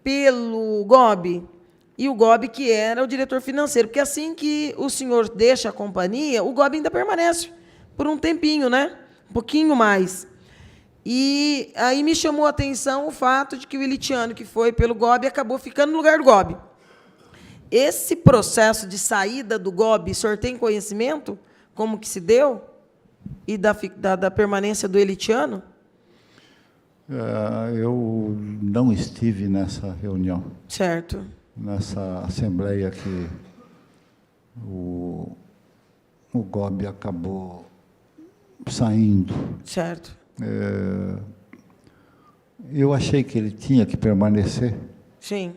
pelo GOB? E o GOB, que era o diretor financeiro, porque assim que o senhor deixa a companhia, o GOB ainda permanece por um tempinho, né? Um pouquinho mais. E aí me chamou a atenção o fato de que o Elitiano, que foi pelo GOB, acabou ficando no lugar do GOB. Esse processo de saída do GOB, o senhor tem conhecimento? Como que se deu? E da permanência do Elitiano? Eu não estive nessa reunião. Certo. Nessa assembleia que o GOB acabou saindo. Certo. Eu achei que ele tinha que permanecer. Sim.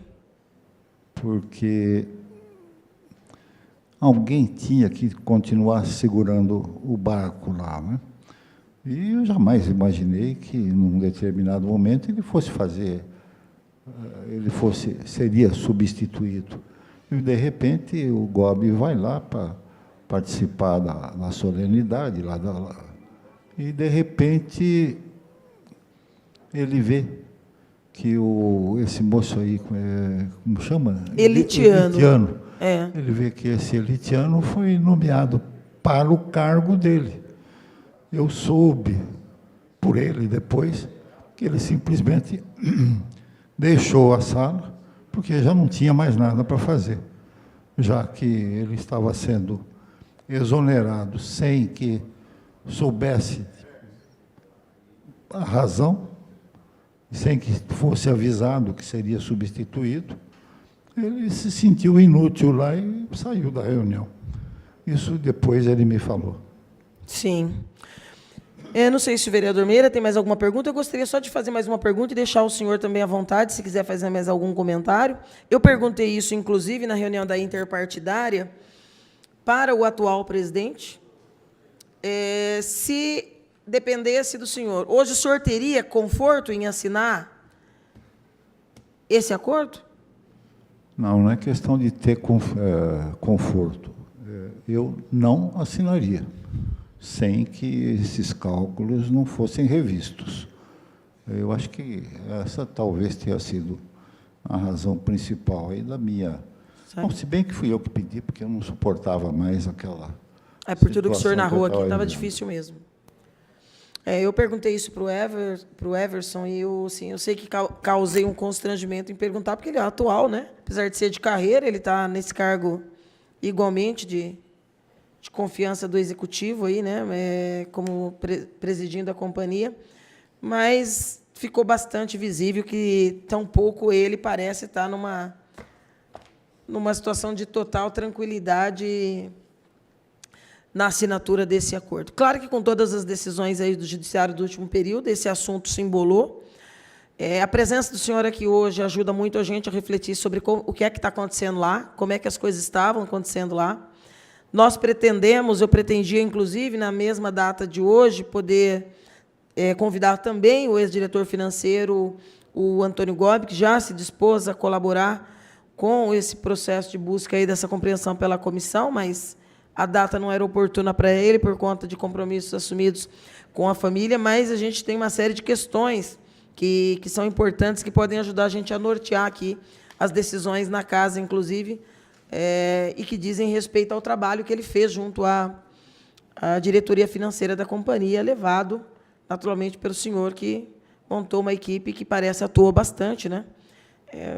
Porque alguém tinha que continuar segurando o barco lá, né? E eu jamais imaginei que, num determinado momento, seria substituído. E, de repente, o GOB vai lá para participar da solenidade, e, de repente, ele vê que esse moço aí, como chama? Elitiano. Ele vê que esse Elitiano foi nomeado para o cargo dele. Eu soube, por ele depois, que ele simplesmente deixou a sala, porque já não tinha mais nada para fazer, já que ele estava sendo exonerado sem que soubesse a razão, sem que fosse avisado que seria substituído. Ele se sentiu inútil lá e saiu da reunião. Isso depois ele me falou. Sim. Não sei se o vereador Meira tem mais alguma pergunta. Eu gostaria só de fazer mais uma pergunta e deixar o senhor também à vontade, se quiser fazer mais algum comentário. Eu perguntei isso, inclusive, na reunião da interpartidária, para o atual presidente. Se dependesse do senhor, hoje o senhor teria conforto em assinar esse acordo? Não, não é questão de ter conforto. Eu não assinaria, sem que esses cálculos não fossem revistos. Eu acho que essa talvez tenha sido a razão principal aí da minha... Bom, se bem que fui eu que pedi, porque eu não suportava mais aquela... Por tudo que o senhor situação narrou aqui, eu estava vivendo. difícil mesmo. Eu perguntei isso para o Everson, e eu sei que causei um constrangimento em perguntar, porque ele é atual, né? Apesar de ser de carreira, ele está nesse cargo igualmente de confiança do executivo, aí, né? Como presidindo a companhia, mas ficou bastante visível que, tampouco ele parece estar numa situação de total tranquilidade na assinatura desse acordo. Claro que, com todas as decisões aí do Judiciário do último período, esse assunto se embolou. A presença do senhor aqui hoje ajuda muito a gente a refletir sobre o que é que está acontecendo lá, como é que as coisas estavam acontecendo lá. Nós pretendemos, eu pretendia, inclusive, na mesma data de hoje, poder convidar também o ex-diretor financeiro, o Antônio Gobi, que já se dispôs a colaborar com esse processo de busca aí dessa compreensão pela comissão, mas a data não era oportuna para ele, por conta de compromissos assumidos com a família, mas a gente tem uma série de questões que são importantes, que podem ajudar a gente a nortear aqui as decisões na casa, inclusive, e que dizem respeito ao trabalho que ele fez junto à diretoria financeira da companhia, levado, naturalmente, pelo senhor, que montou uma equipe que parece atuou bastante, né?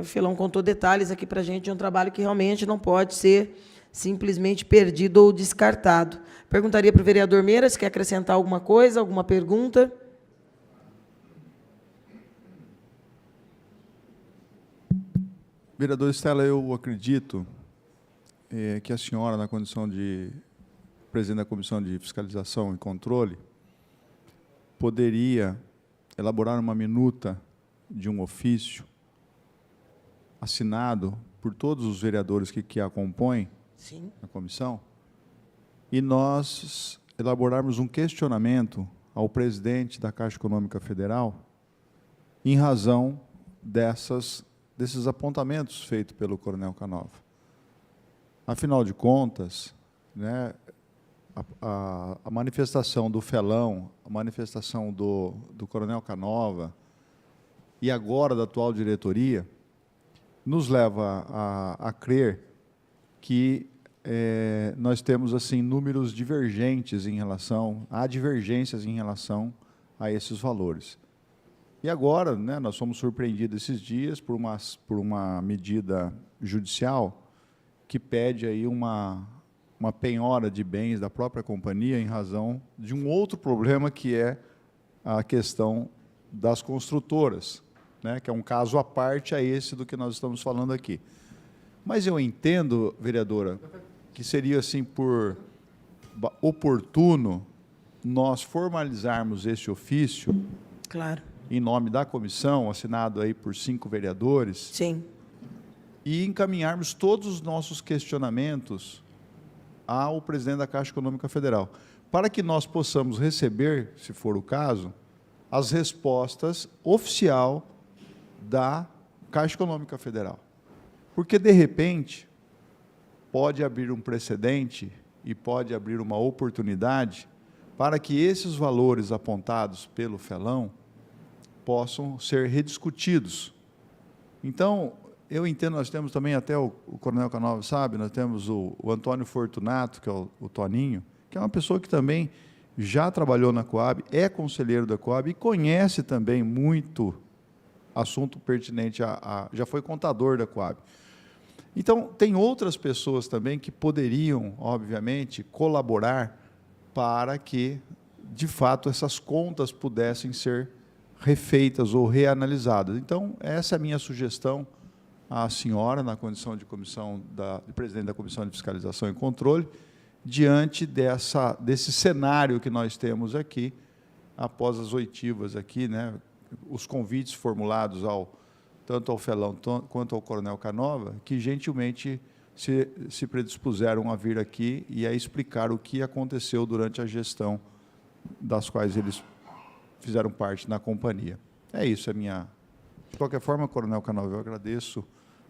O Felão contou detalhes aqui para a gente de um trabalho que realmente não pode ser simplesmente perdido ou descartado. Perguntaria para o vereador Meira se quer acrescentar alguma coisa, alguma pergunta. Vereador Stella, eu acredito que a senhora, na condição de presidente da Comissão de Fiscalização e Controle, poderia elaborar uma minuta de um ofício assinado por todos os vereadores que a compõem, Sim. na comissão, e nós elaborarmos um questionamento ao presidente da Caixa Econômica Federal em razão desses apontamentos feitos pelo Coronel Canova. Afinal de contas, né, a manifestação do Felão, a manifestação do Coronel Canova e agora da atual diretoria, nos leva a crer que nós temos assim números divergentes há divergências em relação a esses valores. E agora, né, nós fomos surpreendidos esses dias por uma medida judicial que pede aí uma penhora de bens da própria companhia em razão de um outro problema, que é a questão das construtoras, né, que é um caso à parte a esse do que nós estamos falando aqui. Mas eu entendo, vereadora, que seria assim por oportuno nós formalizarmos esse ofício, Claro. em nome da comissão, assinado aí por 5 vereadores, Sim. e encaminharmos todos os nossos questionamentos ao presidente da Caixa Econômica Federal, para que nós possamos receber, se for o caso, as respostas oficial da Caixa Econômica Federal. Porque, de repente, pode abrir um precedente e pode abrir uma oportunidade para que esses valores apontados pelo Felão possam ser rediscutidos. Então, eu entendo, nós temos também, até o Coronel Canova sabe, nós temos o Antônio Fortunato, que é o Toninho, que é uma pessoa que também já trabalhou na Coab, é conselheiro da Coab e conhece também muito assunto pertinente, já foi contador da Coab. Então, tem outras pessoas também que poderiam, obviamente, colaborar para que, de fato, essas contas pudessem ser refeitas ou reanalisadas. Então, essa é a minha sugestão à senhora, na condição de presidente da Comissão de Fiscalização e Controle, diante desse cenário que nós temos aqui, após as oitivas aqui, né, os convites formulados tanto ao Felão quanto ao Coronel Canova, que gentilmente se predispuseram a vir aqui e a explicar o que aconteceu durante a gestão das quais eles fizeram parte na companhia. É isso, De qualquer forma, Coronel Canova, eu agradeço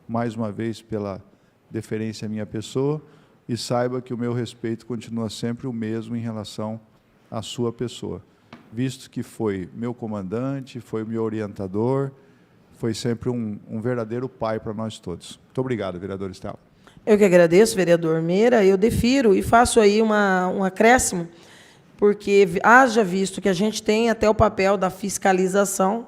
mais uma vez pela deferência à minha pessoa e saiba que o meu respeito continua sempre o mesmo em relação à sua pessoa, visto que foi meu comandante, foi meu orientador, foi sempre um verdadeiro pai para nós todos. Muito obrigado, vereador Estela. Eu que agradeço, vereador Meira. Eu defiro e faço aí um acréscimo, porque haja visto que a gente tem até o papel da fiscalização,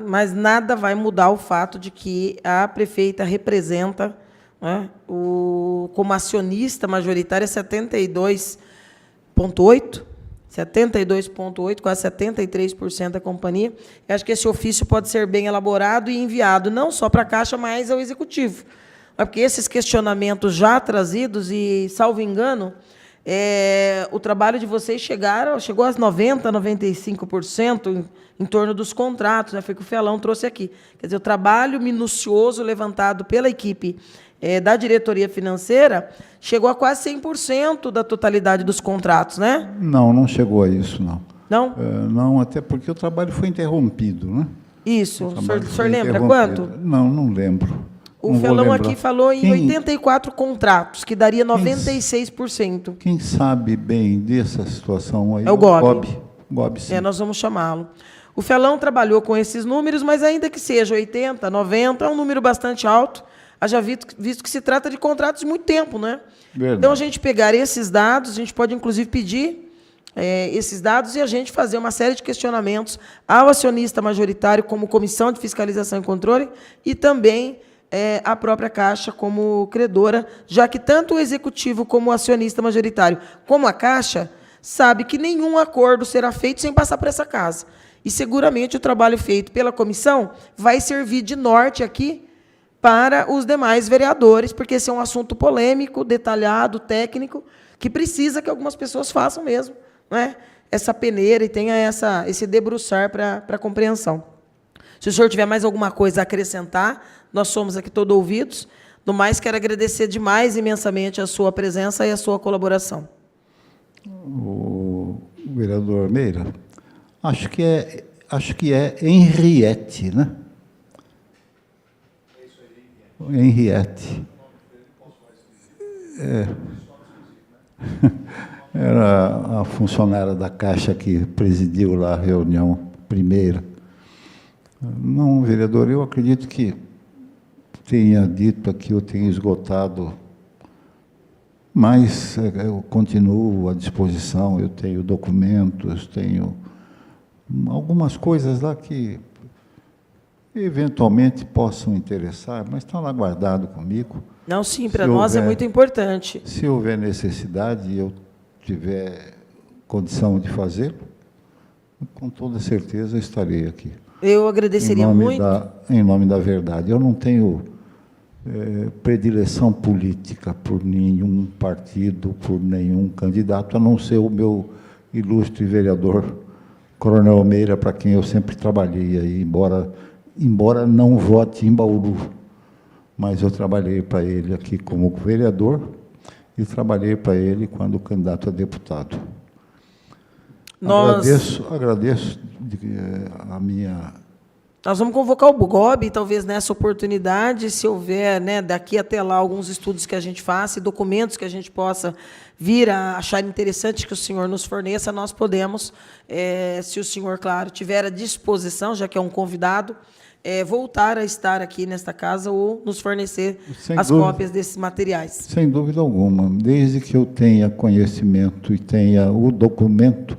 mas nada vai mudar o fato de que a prefeita representa, né, como acionista majoritária 72,8%, quase 73% da companhia. Eu acho que esse ofício pode ser bem elaborado e enviado não só para a Caixa, mas ao Executivo. Porque esses questionamentos já trazidos, e, salvo engano, o trabalho de vocês chegou a 90%, 95% em torno dos contratos, né? Foi o que o Felão trouxe aqui. Quer dizer, o trabalho minucioso levantado pela equipe da diretoria financeira chegou a quase 100% da totalidade dos contratos, né? Não chegou a isso, não. Não? Não, até porque o trabalho foi interrompido, né? Isso. O senhor lembra quanto? Não lembro. O Felão aqui falou em 84 contratos, que daria 96%. Quem sabe bem dessa situação aí é o Gobi. Gobi, sim. Nós vamos chamá-lo. O Felão trabalhou com esses números, mas ainda que seja 80, 90, é um número bastante alto, haja visto que se trata de contratos de muito tempo, né? Verdade. Então, a gente pegar esses dados, a gente pode, inclusive, pedir esses dados e a gente fazer uma série de questionamentos ao acionista majoritário, como Comissão de Fiscalização e Controle, e também a própria Caixa como credora, já que tanto o Executivo como o acionista majoritário, como a Caixa, sabe que nenhum acordo será feito sem passar por essa casa. E, seguramente, o trabalho feito pela comissão vai servir de norte aqui para os demais vereadores, porque esse é um assunto polêmico, detalhado, técnico, que precisa que algumas pessoas façam mesmo, né, essa peneira e tenha esse debruçar para a compreensão. Se o senhor tiver mais alguma coisa a acrescentar, nós somos aqui todos ouvidos. No mais, quero agradecer demais, imensamente, a sua presença e a sua colaboração. O vereador Meira, acho que é Henriette, né? Henriette. Era a funcionária da Caixa que presidiu lá a reunião primeira. Não, vereador, eu acredito que tenha dito aqui, eu tenho esgotado, mas eu continuo à disposição, eu tenho documentos, tenho algumas coisas lá que eventualmente possam interessar, mas estão lá guardado comigo. Não, sim, para nós é muito importante. Se houver necessidade e eu tiver condição de fazê-lo, com toda certeza eu estarei aqui. Eu agradeceria muito. Em nome da verdade. Eu não tenho predileção política por nenhum partido, por nenhum candidato, a não ser o meu ilustre vereador Coronel Meira, para quem eu sempre trabalhei aí, embora não vote em Bauru, mas eu trabalhei para ele aqui como vereador e trabalhei para ele quando candidato a deputado. Agradeço a minha... Nós vamos convocar o Gobi, talvez nessa oportunidade, se houver, né, daqui até lá, alguns estudos que a gente faça e documentos que a gente possa vir a achar interessante que o senhor nos forneça, nós podemos, se o senhor, claro, tiver à disposição, já que é um convidado, voltar a estar aqui nesta casa ou nos fornecer cópias desses materiais. Sem dúvida alguma. Desde que eu tenha conhecimento e tenha o documento,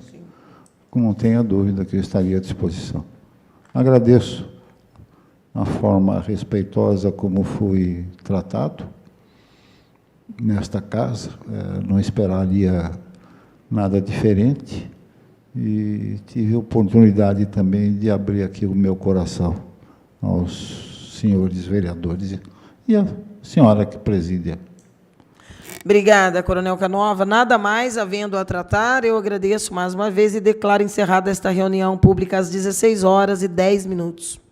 não tenha dúvida que eu estaria à disposição. Agradeço a forma respeitosa como fui tratado nesta casa. Não esperaria nada diferente e tive a oportunidade também de abrir aqui o meu coração aos senhores vereadores e a senhora que preside. Obrigada, Coronel Canova. Nada mais havendo a tratar, eu agradeço mais uma vez e declaro encerrada esta reunião pública às 16h10.